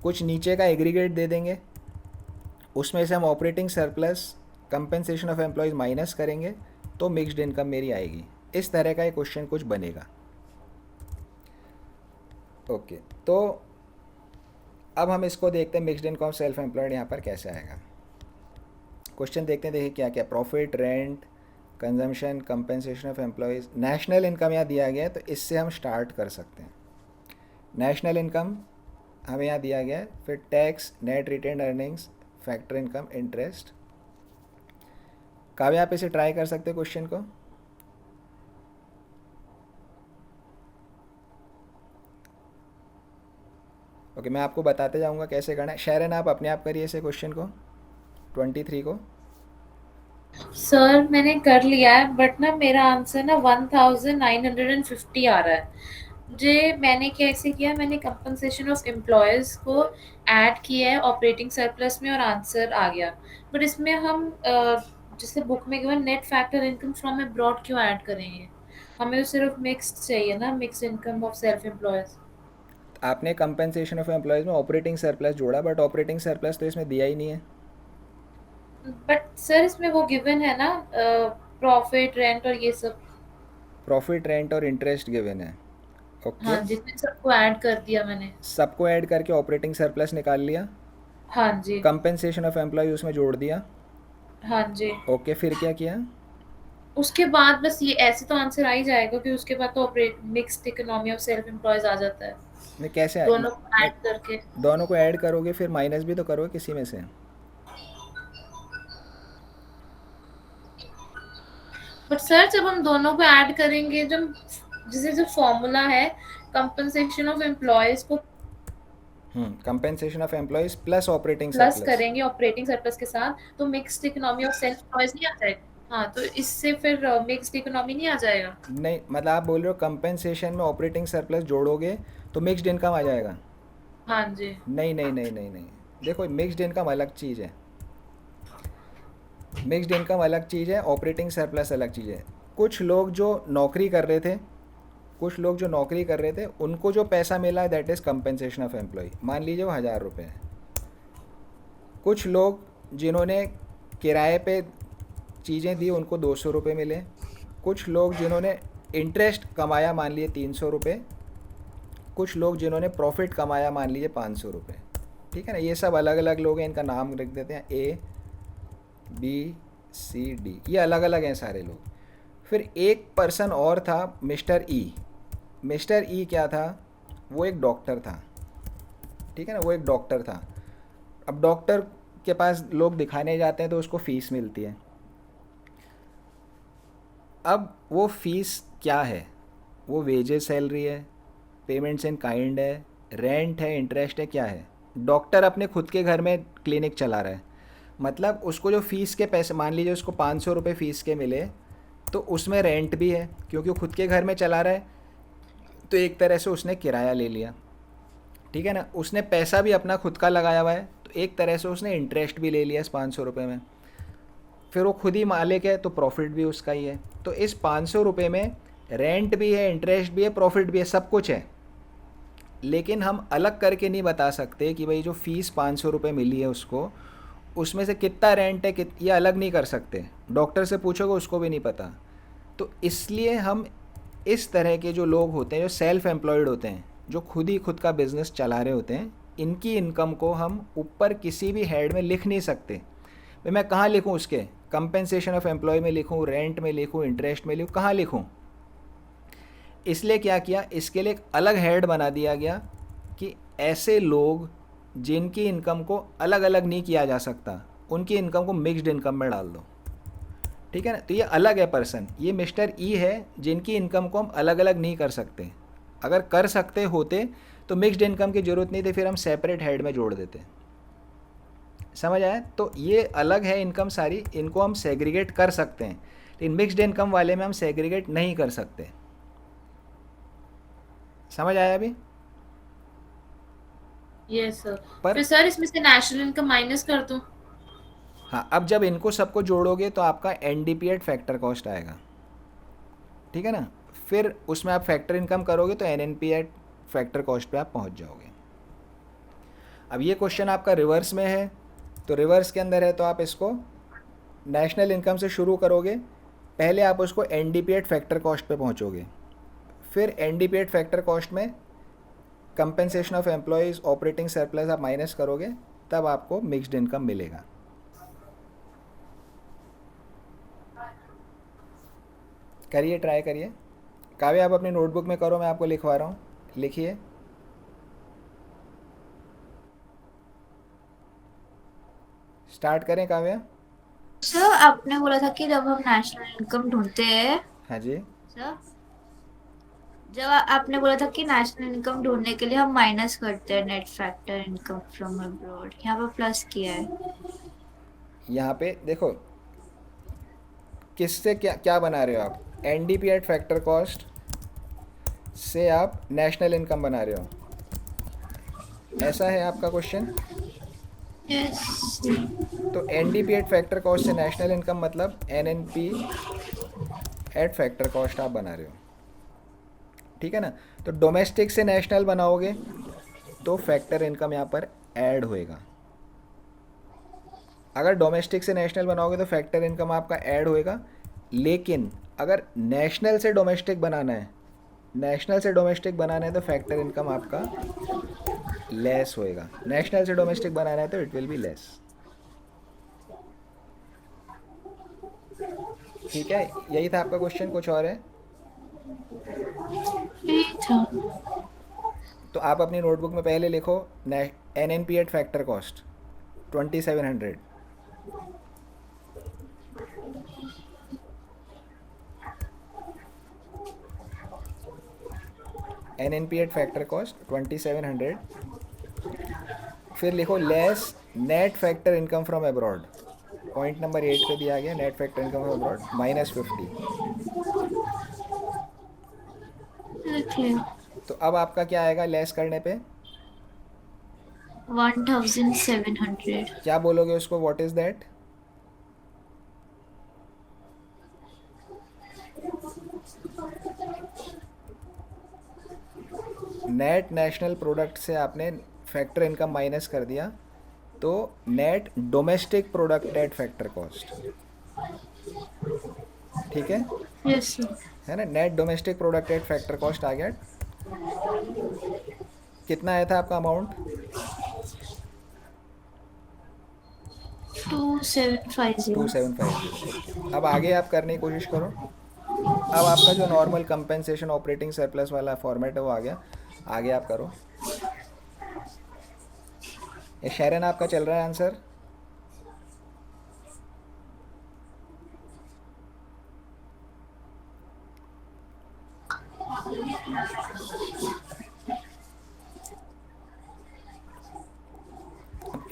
कुछ नीचे का एग्रीगेट दे देंगे, उसमें से हम operating surplus compensation of employees minus करेंगे, तो मिक्स्ड इनकम मेरी आएगी। इस तरह का एक क्वेश्चन कुछ बनेगा। ओके, तो अब हम इसको देखते हैं mixed income of self employed यहाँ पर कैसे आएगा। क्वेश्चन देखते हैं, देखिए क्या क्या, profit, rent, consumption, compensation of employees, national income यहाँ दिया गया है, तो इससे हम स्टार्ट कर सकते हैं। नेशनल इनकम हमें यहाँ दिया गया है, फिर tax, net retained earnings, factor income, interest. Kavya, आप इसे ट्राई कर सकते हो क्वेश्चन को। ओके, मैं आपको बताते जाऊंगा कैसे करना है। शैरन, आप अपने आप करिए इसे क्वेश्चन को, 23 को। सर मैंने कर लिया है, बट ना मेरा आंसर ना 1950 आ रहा है मुझे। मैंने कैसे किया, मैंने कंपनसेशन ऑफ एम्प्लॉयज को ऐड किया है ऑपरेटिंग सरप्लस में और आंसर आ गया। बट इसमें हम जैसे बुक में given net factor income from abroad क्यों ऐड करेंगे? हमें तो सिर्फ मिक्स्ड चाहिए ना, mix income of self employees. आपने कंपेंसेशन ऑफ एम्प्लॉयज़ में ऑपरेटिंग सरप्लस जोड़ा, बट ऑपरेटिंग सरप्लस तो इसमें दिया ही नहीं है। बट सर इसमें वो गिवन है ना, प्रॉफिट, रेंट और ये सब। प्रॉफिट, रेंट और इंटरेस्ट गिवन है। ओके, हाँ, जिसमें सबको ऐड कर दिया मैंने। सबको ऐड करके ऑपरेटिंग सरप्लस निकाल लिया, हाँ जी। कंपेंसेशन ऑफ एम्प्लॉय उसमें जोड़ दिया। हाँ जी। ओके, फिर क्या किया? उसके बाद बस ये ऐसे तो आंसर आ ही जाएगा कि उसके बाद तो operate mixed economy of self employees आ जाता है, मैं कैसे दोनों को ऐड करके। दोनों को ऐड करोगे, फिर माइनस भी तो करोगे किसी में से। बट सर जब हम दोनों को ऐड करेंगे, जब जैसे जो फॉर्मूला है कंपनसेशन ऑफ एम्प्लॉयज को compensation of employees plus operating plus surplus. करेंगे ऑपरेटिंग सरप्लस के साथ, तो mixed economy of self employees नहीं आ जाएगा। हाँ, तो इससे फिर मिक्स्ड इकोनॉमी नहीं आ जाएगा। नहीं, मतलब आप बोल रहे हो कंपेंसेशन में ऑपरेटिंग सरप्लस जोड़ोगे तो मिक्स्ड इनकम आ जाएगा। हाँ जी। नहीं नहीं नहीं नहीं नहीं, देखो मिक्स्ड इनकम अलग चीज़ है। मिक्स्ड इनकम अलग चीज़ है, ऑपरेटिंग सरप्लस अलग चीज़ है। कुछ लोग जो नौकरी कर रहे थे, कुछ लोग जो नौकरी कर रहे थे, उनको जो पैसा मिला है that is compensation of employee. मान लीजिए वो 1000 रुपये है। कुछ लोग जिन्होंने किराए पे चीज़ें दी उनको 200 रुपये मिले। कुछ लोग जिन्होंने इंटरेस्ट कमाया मान लीजिए 300 रुपये। कुछ लोग जिन्होंने प्रॉफिट कमाया मान लीजिए 500 रुपये। ठीक है ना, ये सब अलग अलग लोग हैं, इनका नाम लिख देते हैं ए बी सी डी, ये अलग अलग हैं सारे लोग। फिर एक पर्सन और था, मिस्टर ई। मिस्टर ई क्या था? वो एक डॉक्टर था। ठीक है ना, वो एक डॉक्टर था। अब डॉक्टर के पास लोग दिखाने जाते हैं तो उसको फ़ीस मिलती है। अब वो फ़ीस क्या है? वो वेजेस सैलरी है, पेमेंट्स इन काइंड है, रेंट है, इंटरेस्ट है, क्या है? डॉक्टर अपने खुद के घर में क्लिनिक चला रहा है, मतलब उसको जो फ़ीस के पैसे, मान लीजिए उसको 500 रुपये फ़ीस के मिले, तो उसमें रेंट भी है क्योंकि वो खुद के घर में चला रहा है, तो एक तरह से उसने किराया ले लिया। ठीक है ना, उसने पैसा भी अपना खुद का लगाया हुआ है, तो एक तरह से उसने इंटरेस्ट भी ले लिया इस 500 रुपये में। फिर वो खुद ही मालिक है तो प्रॉफिट भी उसका ही है। तो इस 500 रुपये में रेंट भी है, इंटरेस्ट भी है, प्रॉफिट भी है, सब कुछ है। लेकिन हम अलग करके नहीं बता सकते कि भाई जो फ़ीस 500 रुपये मिली है उसको, उसमें से कितना रेंट है, ये अलग नहीं कर सकते। डॉक्टर से पूछोगे उसको भी नहीं पता। तो इसलिए हम इस तरह के जो लोग होते हैं, जो सेल्फ एम्प्लॉयड होते हैं, जो खुद ही खुद का बिज़नेस चला रहे होते हैं, इनकी इनकम को हम ऊपर किसी भी हेड में लिख नहीं सकते। भाई मैं कहाँ लिखूँ उसके? कंपेंसेशन ऑफ एम्प्लॉय में लिखूँ, रेंट में लिखूँ, इंटरेस्ट में लिखूँ, कहाँ लिखूँ? इसलिए क्या किया, इसके लिए एक अलग हेड बना दिया गया कि ऐसे लोग जिनकी इनकम को अलग अलग नहीं किया जा सकता, उनकी इनकम को मिक्स्ड इनकम में डाल दो। ठीक है ना, तो ये अलग है पर्सन, ये मिस्टर ई है जिनकी इनकम को हम अलग अलग नहीं कर सकते। अगर कर सकते होते तो मिक्स्ड इनकम की ज़रूरत नहीं थी, फिर हम सेपरेट हेड में जोड़ देते। समझ आया? तो ये अलग है इनकम सारी, इनको हम सेग्रीगेट कर सकते हैं, लेकिन मिक्स्ड इनकम वाले में हम सेग्रीगेट नहीं कर सकते। समझ आया अभी? Yes sir. पर फिर सर इसमें से नेशनल इनकम माइनस कर दूं? हाँ, अब जब इनको सबको जोड़ोगे तो आपका एनडीपी एट फैक्टर कॉस्ट आएगा। ठीक है ना, फिर उसमें आप फैक्टर इनकम करोगे तो एनएनपी एट फैक्टर कॉस्ट पे आप पहुंच जाओगे। अब ये क्वेश्चन आपका रिवर्स में है, तो रिवर्स के अंदर है तो आप इसको नेशनल इनकम से शुरू करोगे, पहले आप उसको एनडीपी एट फैक्टर कॉस्ट पे पहुंचोगे, फिर एनडीपी एट फैक्टर कॉस्ट में compensation of employees operating surplus आप माइनस करोगे, तब आपको मिक्स्ड इनकम मिलेगा। करिए, ट्राई करिए। काव्य आप अपनी नोटबुक में करो, मैं आपको लिखवा रहा हूँ, लिखिए। स्टार्ट करें काव्य? सर आपने बोला था कि जब हम नेशनल इनकम ढूंढते हैं, हाँ जी। सर जब आपने बोला था कि नेशनल इनकम ढूंढने के लिए हम माइनस करते हैं net factor income from abroad, यहाँ पर प्लस किया है। यहाँ पे देखो किससे क्या क्या बना रहे हो आप, एनडीपी एट फैक्टर कॉस्ट से आप नेशनल इनकम बना रहे हो, ऐसा है आपका क्वेश्चन। यस। तो एनडीपी एट फैक्टर कॉस्ट से नेशनल इनकम मतलब एनएनपी एट फैक्टर कॉस्ट आप बना रहे हो। ठीक है ना, तो डोमेस्टिक से नेशनल बनाओगे तो फैक्टर इनकम यहाँ पर ऐड होएगा। अगर डोमेस्टिक से नेशनल बनाओगे तो फैक्टर इनकम आपका ऐड होएगा, लेकिन अगर नेशनल से डोमेस्टिक बनाना है, नेशनल से डोमेस्टिक बनाना है तो फैक्टर इनकम आपका लेस होएगा। नेशनल से डोमेस्टिक बनाना है तो इट विल बी लेस। ठीक है, यही था आपका क्वेश्चन, कुछ और है? ठीक था। तो आप अपनी नोटबुक में पहले लिखो N N P at factor cost 2700। N N P at factor cost 2700, फिर लिखो less net factor income from abroad, point number 8 पे दिया गया net factor income from abroad -50। Okay. तो अब आपका क्या आएगा लेस करने पे? 1700। क्या बोलोगे उसको, what is that? Net national product से आपने फैक्टर इनकम माइनस कर दिया, तो net domestic product at factor cost. ठीक है, यस सर। है ना, net domestic product at factor cost आ गया। कितना आया था आपका अमाउंट? 2750। 2750। ओके, अब आगे आप करने की कोशिश करो। अब आपका जो नॉर्मल कंपेंसेशन ऑपरेटिंग सरप्लस वाला फॉर्मेट है वो आ गया, आगे आप करो। ये शैरन आपका चल रहा है answer?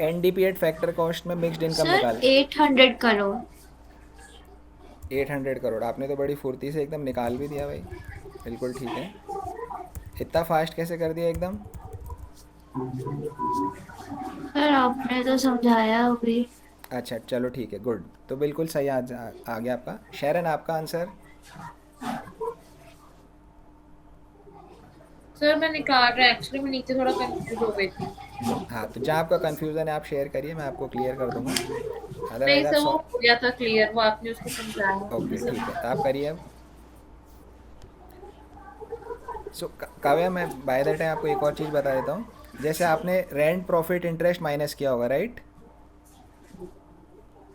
NDP at factor cost में मिक्स्ड इनकम सर निकाल 800 करोड़। 800 करोड़ आपने तो बड़ी फुर्ती से एकदम निकाल भी दिया भाई, बिल्कुल ठीक है। इतना फास्ट कैसे कर दिया एकदम? सर आपने तो समझाया अभी। अच्छा चलो ठीक है, गुड, तो बिल्कुल सही आ गया आपका। शैरन आपका आंसर? सर मैं निकाल रहा, एक्चुअली मैं नीचे थोड़ा कंफ्यूज हो गई थी। हाँ, तो जहाँ आपका कन्फ्यूज़न है आप शेयर करिए, मैं आपको क्लियर कर दूंगा। नहीं अदरवाइज आप सर वो हो गया था क्लियर, वो आपने उसको समझाया ओके मुझे ठीक है, समझा। तो आप करिए अब। सो काव्या, मैं बाय द टाइम आपको एक और चीज़ बता देता हूँ। जैसे आपने रेंट प्रॉफिट इंटरेस्ट माइनस किया होगा, राइट?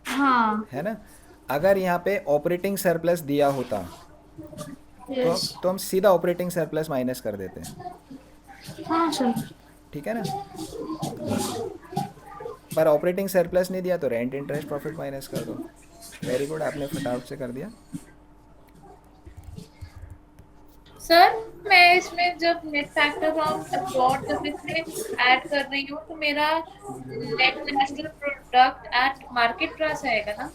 हाँ। है ना, अगर यहाँ पे ऑपरेटिंग सरप्लस दिया होता यस। तो हम सीधा ऑपरेटिंग सरप्लस माइनस कर देते हैं। हाँ सर। ठीक है ना। पर ऑपरेटिंग सरप्लस नहीं दिया तो रेंट इंटरेस्ट प्रॉफिट माइनस कर दो। वेरी गुड, आपने फटाफट से कर दिया। सर मैं इसमें जब नेट फैक्टर फ्रॉम अब्रॉड जब इसमें ऐड कर रही हूँ तो मेरा net national product at market price आएगा ना?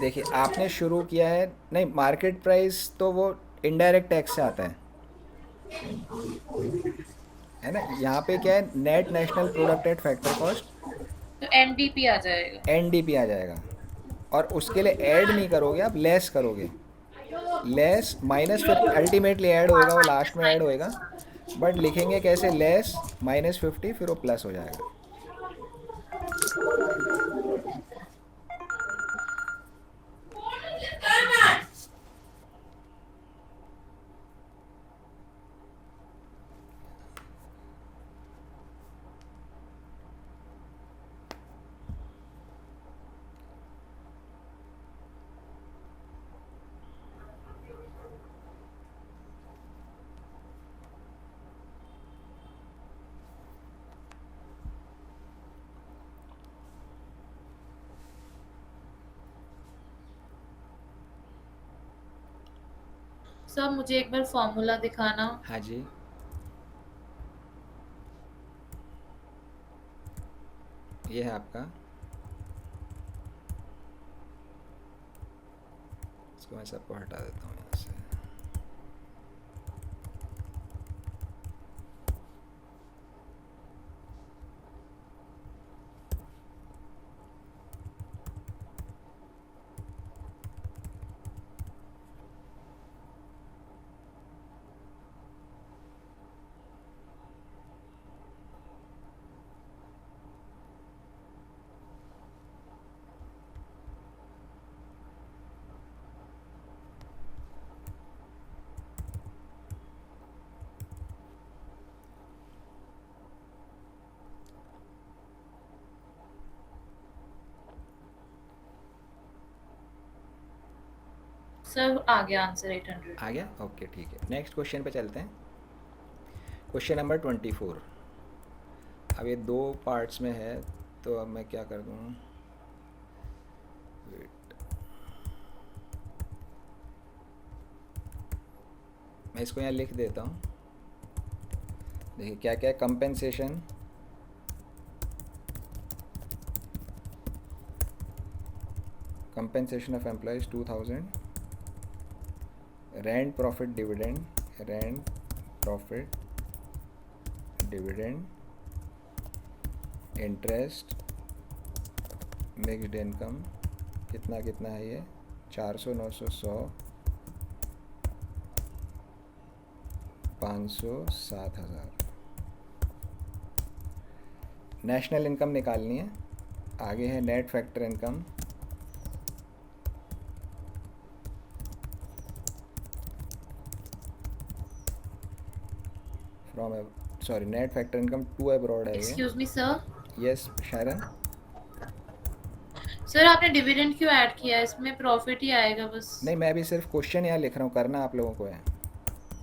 देखिए आपने शुरू किया है, नहीं मार्केट प्राइस तो वो इनडायरेक्ट टैक्स से आता है ना। यहाँ पे क्या है, net national product at factor cost, तो एनडीपी आ जाएगा। एनडीपी आ जाएगा। और उसके लिए ऐड नहीं करोगे आप, लेस करोगे। लेस माइनस फिर अल्टीमेटली ऐड होएगा, वो लास्ट में ऐड होएगा। बट लिखेंगे कैसे, लेस -50 फिर वो प्लस हो जाएगा। सर मुझे एक बार फॉर्मूला दिखाना। हाँ जी, ये है आपका। इसको मैं सबको हटा देता हूँ यहाँ से। सर आ गया आंसर 800। आ गया, ओके ठीक है। नेक्स्ट क्वेश्चन पे चलते हैं। Question number 24। अब ये दो पार्ट्स में है, तो अब मैं क्या कर दूँ, वेट, मैं इसको यहाँ लिख देता हूँ। देखिए क्या क्या है, compensation, compensation of employees 2000, rent profit dividend, rent profit dividend, interest, mixed income, कितना कितना है ये, 400, 900, 100, 500, 7,000। नेशनल इनकम निकालनी है। आगे है net factor income, from, sorry net factor income to abroad है ये। Excuse me sir. Yes Sharon. Sir आपने डिविडेंड क्यों ऐड किया है? इसमें प्रॉफिट ही आएगा बस। नहीं, मैं भी सिर्फ क्वेश्चन यहाँ लिख रहा हूँ, करना आप लोगों को है।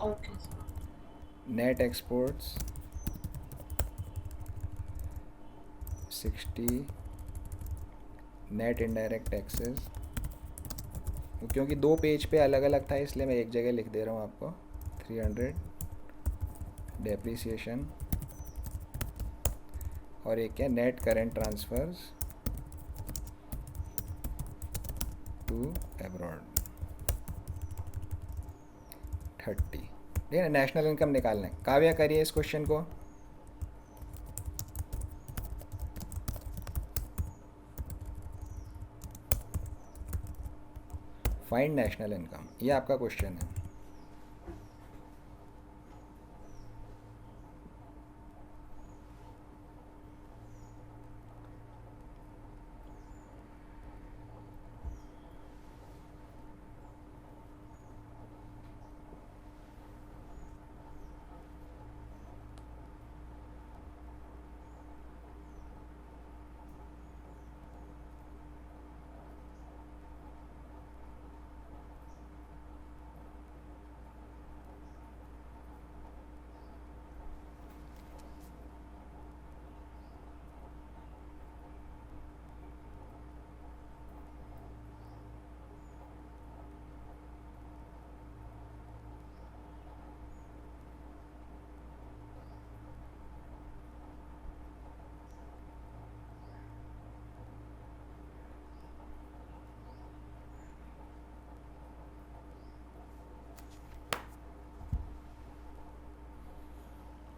Okay. Net exports 60, net indirect taxes, क्योंकि दो पेज पे अलग अलग था इसलिए मैं एक जगह लिख दे रहा हूँ आपको। 300, डेप्रीसिएशन, और एक है net current transfers to abroad 30। ठीक है, नेशनल इनकम निकालना है। काव्या करिए इस क्वेश्चन को। फाइंड नेशनल इनकम, ये आपका क्वेश्चन है।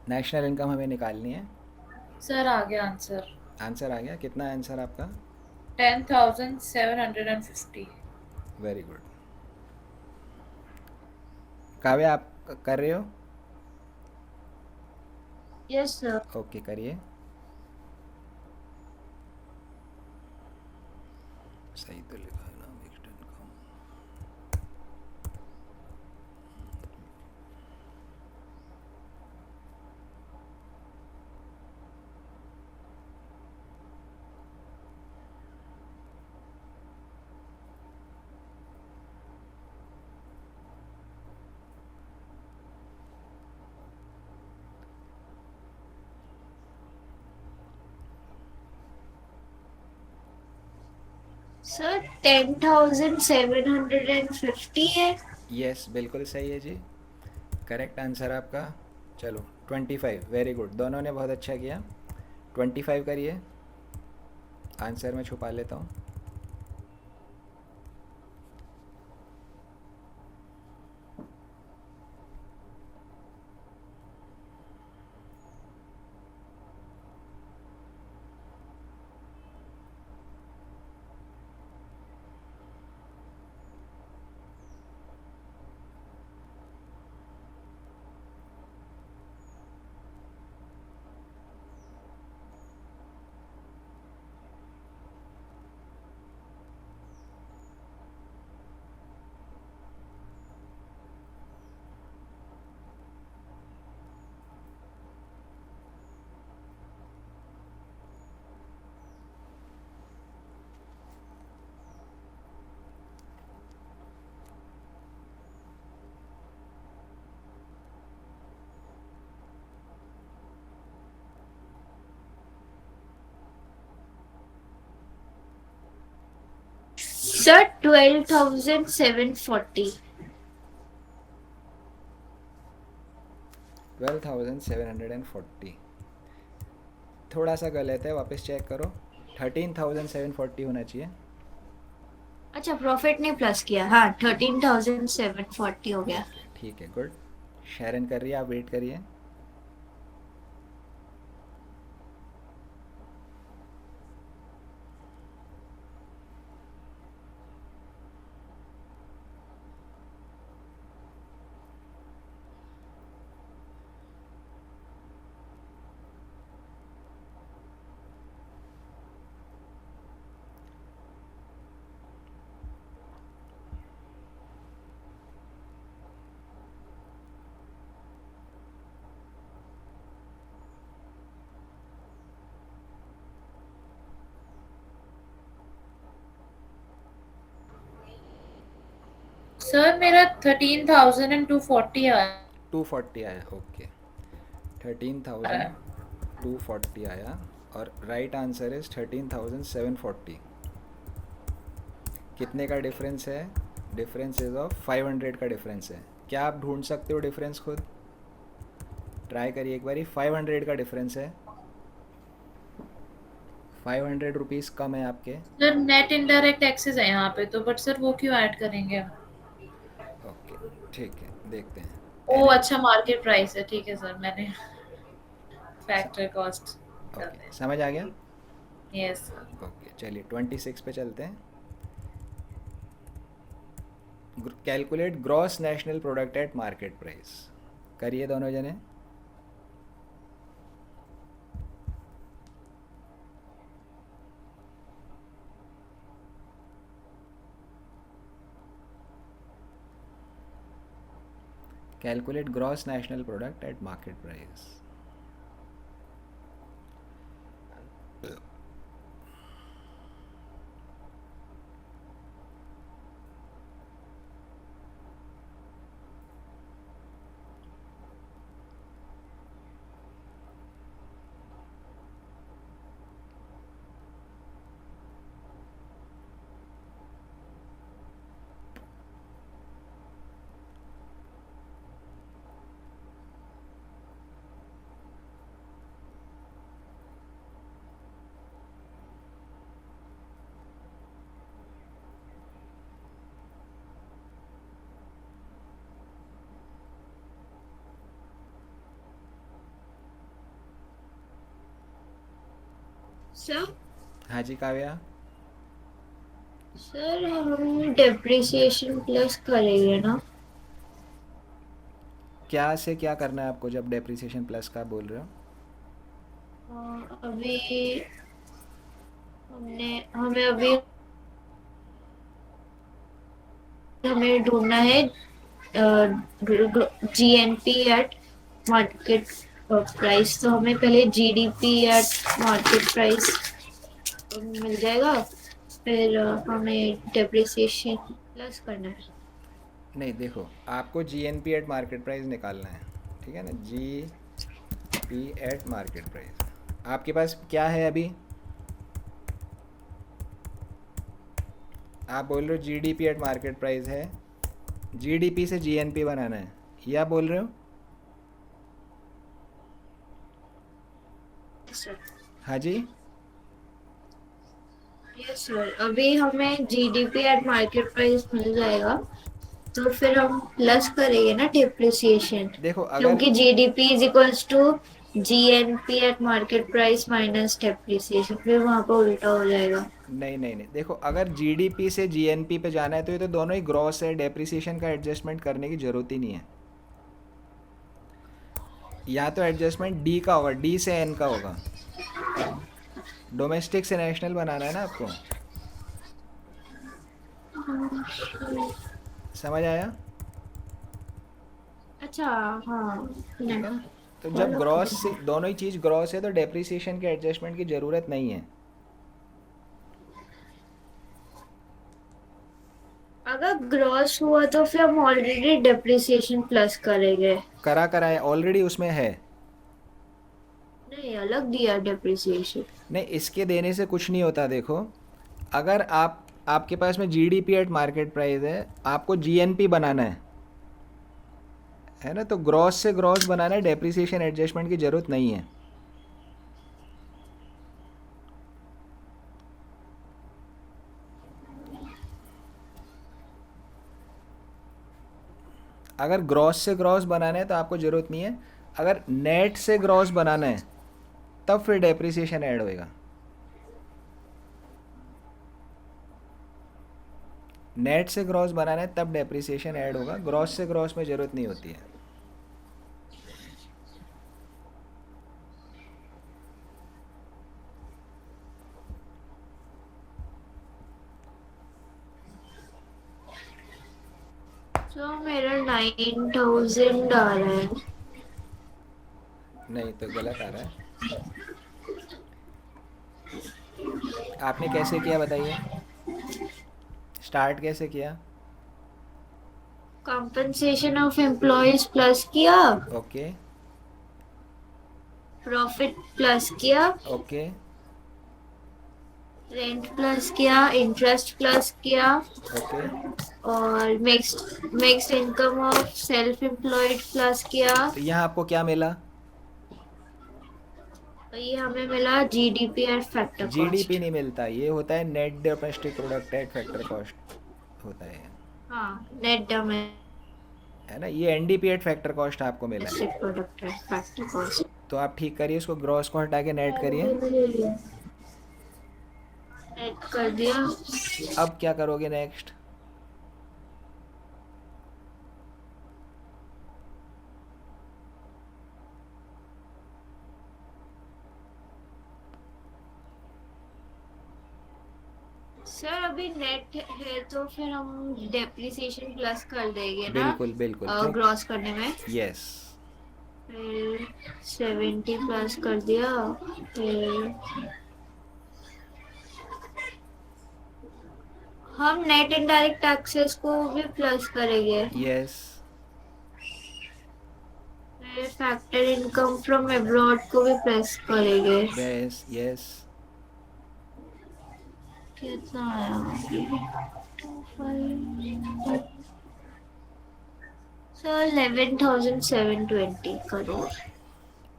नेशनल इनकम हमें निकालनी है। सर आ गया आंसर। आंसर आ गया, कितना है आंसर आपका? 10,750। Very good. काव्य आप कर रहे हो? Yes sir. ओके करिए। सही तो लिखा है ना, मिक्स्ड इनकम। सर 10,750 है। यस बिल्कुल सही है जी, करेक्ट आंसर आपका। चलो 25, वेरी गुड, दोनों ने बहुत अच्छा किया। 25 करिए, आंसर में छुपा लेता हूँ। सर 12,740। 12,740 थोड़ा सा गलत है, वापस चेक करो। 13,740 होना चाहिए। अच्छा प्रॉफिट ने प्लस किया, हाँ 13,740 हो गया। ओके ठीक है, गुड। शेरन कर रही है, आप वेट करिए। सर मेरा 13,240 आ 240 आया, ओके। रहा 13,240 आया, और राइट आंसर इज 13,740। कितने का डिफरेंस है? डिफरेंस इज ऑफ 500 का डिफरेंस है। क्या आप ढूंढ सकते हो डिफरेंस खुद? ट्राई करिए एक बारी, 500 का डिफरेंस है। 500 रुपीज़ कम है आपके। सर नेट इनडायरेक्ट टैक्सेस है यहाँ पे तो, बट सर वो क्यों ऐड करेंगे? ओके ठीक है, देखते हैं। ओ एन अच्छा, मार्केट प्राइस है, ठीक है सर, मैंने फैक्टर कॉस्ट कर ओके, दे। समझ आ गया। Yes sir. ओके चलिए 26 पे चलते हैं। Calculate gross national product at market price. करिए दोनों जने। Calculate gross national product at market price. Sir हाँ जी काव्या। सर हम डेप्रिसिएशन प्लस करेंगे ना? क्या से क्या करना है आपको जब डेप्रिसिएशन प्लस का बोल रहे हो? अभी हमें अभी हमें ढूंढना है जीएनपी एट मार्केट प्राइस। तो हमें पहले जीडीपी एट मार्केट प्राइस मिल जाएगा, फिर हमें डेप्रिसिएशन प्लस करना है। नहीं देखो, आपको G N P at market price निकालना है, ठीक है ना, G P at market price. आपके पास क्या है अभी? आप बोल रहे हो G D P at market price है, जी डी पी से जी एन पी बनाना है, ये आप बोल रहे हो? सर हाँ जी। यस सर, अभी हमें जीडीपी एट मार्केट प्राइस मिल जाएगा, तो फिर हम प्लस करेंगे ना डेप्रिसिएशन, देखो अगर क्योंकि GDP is equals to GNP at market price minus depreciation, फिर वहां पर उल्टा हो जाएगा। नहीं नहीं नहीं, देखो अगर जी डी पी से जी एन पी पे जाना है तो ये तो दोनों ही ग्रॉस है, डेप्रिसिएशन का एडजस्टमेंट करने की ज़रूरत ही नहीं है। या तो एडजस्टमेंट डी का होगा, डी से एन का होगा। डोमेस्टिक से नेशनल बनाना है ना आपको, समझ आया? अच्छा, हाँ। ठीक है ना। तो जब फॉलो ग्रॉस से करेंगे। दोनों ही चीज़ ग्रॉस है तो डेप्रिसिएशन के एडजस्टमेंट की ज़रूरत नहीं है। अगर ग्रॉस हुआ तो फिर हम ऑलरेडी डेप्रिसिएशन प्लस करेंगे। करा करा है ऑलरेडी, उसमें है। नहीं, अलग दिया डेप्रिसिएशन। नहीं, इसके देने से कुछ नहीं होता। देखो अगर आपके पास में जी D P at market price है, आपको जी एन पी बनाना है ना, तो ग्रॉस से ग्रॉस बनाना है, डेप्रिसिएशन एडजस्टमेंट की ज़रूरत नहीं है। अगर ग्रॉस से ग्रॉस बनाना है तो आपको ज़रूरत नहीं है। अगर नेट से ग्रॉस बनाना है तब फिर डेप्रिसिएशन ऐड होएगा। नेट से ग्रॉस बनाना है तब डेप्रिसिएशन ऐड होगा, ग्रॉस से ग्रॉस में ज़रूरत नहीं होती है। तो मेरा 9,000 आ रहा है। नहीं तो गलत आ रहा है। आपने कैसे किया बताइए, स्टार्ट कैसे किया? कंपनसेशन ऑफ एम्प्लॉयज प्लस किया, ओके प्रॉफिट प्लस किया, ओके रेंट प्लस किया, इंटरेस्ट प्लस किया, ओके। और mixed income of self employed plus किया। तो यहाँ आपको क्या मिला? तो ये हमें मिला GDP at factor G D P cost. नहीं मिलता, ये होता है net domestic product at factor cost होता हाँ, नेट है ना। ये N D P at factor cost आपको मिला है। डोमेस्टिक प्रोडक्ट है फैक्टर कॉस्ट। तो आप ठीक करिए, इसको ग्रॉस को हटा के नेट करिए। नेट कर दिया। अब क्या करोगे नेक्स्ट? सर अभी नेट है तो फिर हम डेप्रिसिएशन प्लस कर देंगे ना, बिल्कुल बिल्कुल, क्यों? ग्रॉस करने में। यस। फिर 70 प्लस कर दिया, फिर हम नेट इनडायरेक्ट टैक्सेस को भी प्लस करेंगे। यस। फिर फैक्टर इनकम फ्रॉम अब्रॉड को भी प्लस करेंगे। Base yes. कितना आया सर? 11,720 करोड़।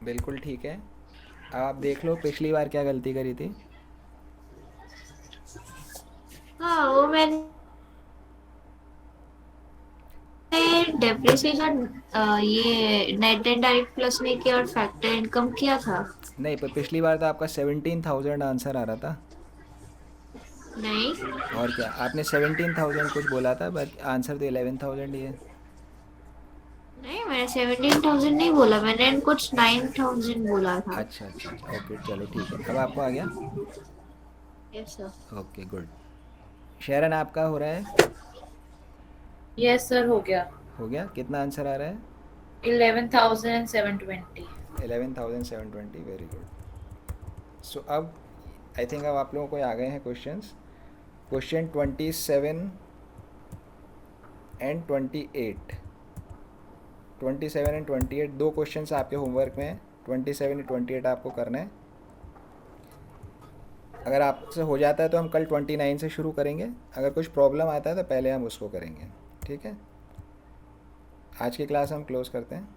बिल्कुल ठीक है। अब आप देख लो पिछली बार क्या गलती करी थी। हाँ, वो मैंने डेप्रिसिएशन ये नेट एंड डायरेक्ट प्लस ने किया और फैक्टर इनकम किया था। नहीं, पर पिछली बार तो आपका 17,000 आंसर आ रहा था। नहीं और क्या, आपने 17,000 कुछ बोला था, बट आंसर तो 11,000 ही है। नहीं, मैंने 17,000 नहीं बोला, मैंने कुछ 9,000 बोला था। अच्छा अच्छा अच्छा, ओके चलो ठीक है, अब आपको आ गया। Yes sir. Okay good. Sharon आपका हो रहा है? यस सर, हो गया। हो गया, कितना आंसर आ रहा है? 11,720। 11,720, वेरी गुड। सो अब आई थिंक अब आप लोगों को आ गए हैं क्वेश्चंस। क्वेश्चन 27 एंड 28, 27 एंड 28 दो क्वेश्चंस आपके होमवर्क में हैं। 27 एंड 28 आपको करना है। अगर आपसे हो जाता है तो हम कल 29 से शुरू करेंगे, अगर कुछ प्रॉब्लम आता है तो पहले हम उसको करेंगे। ठीक है, आज की क्लास हम क्लोज़ करते हैं।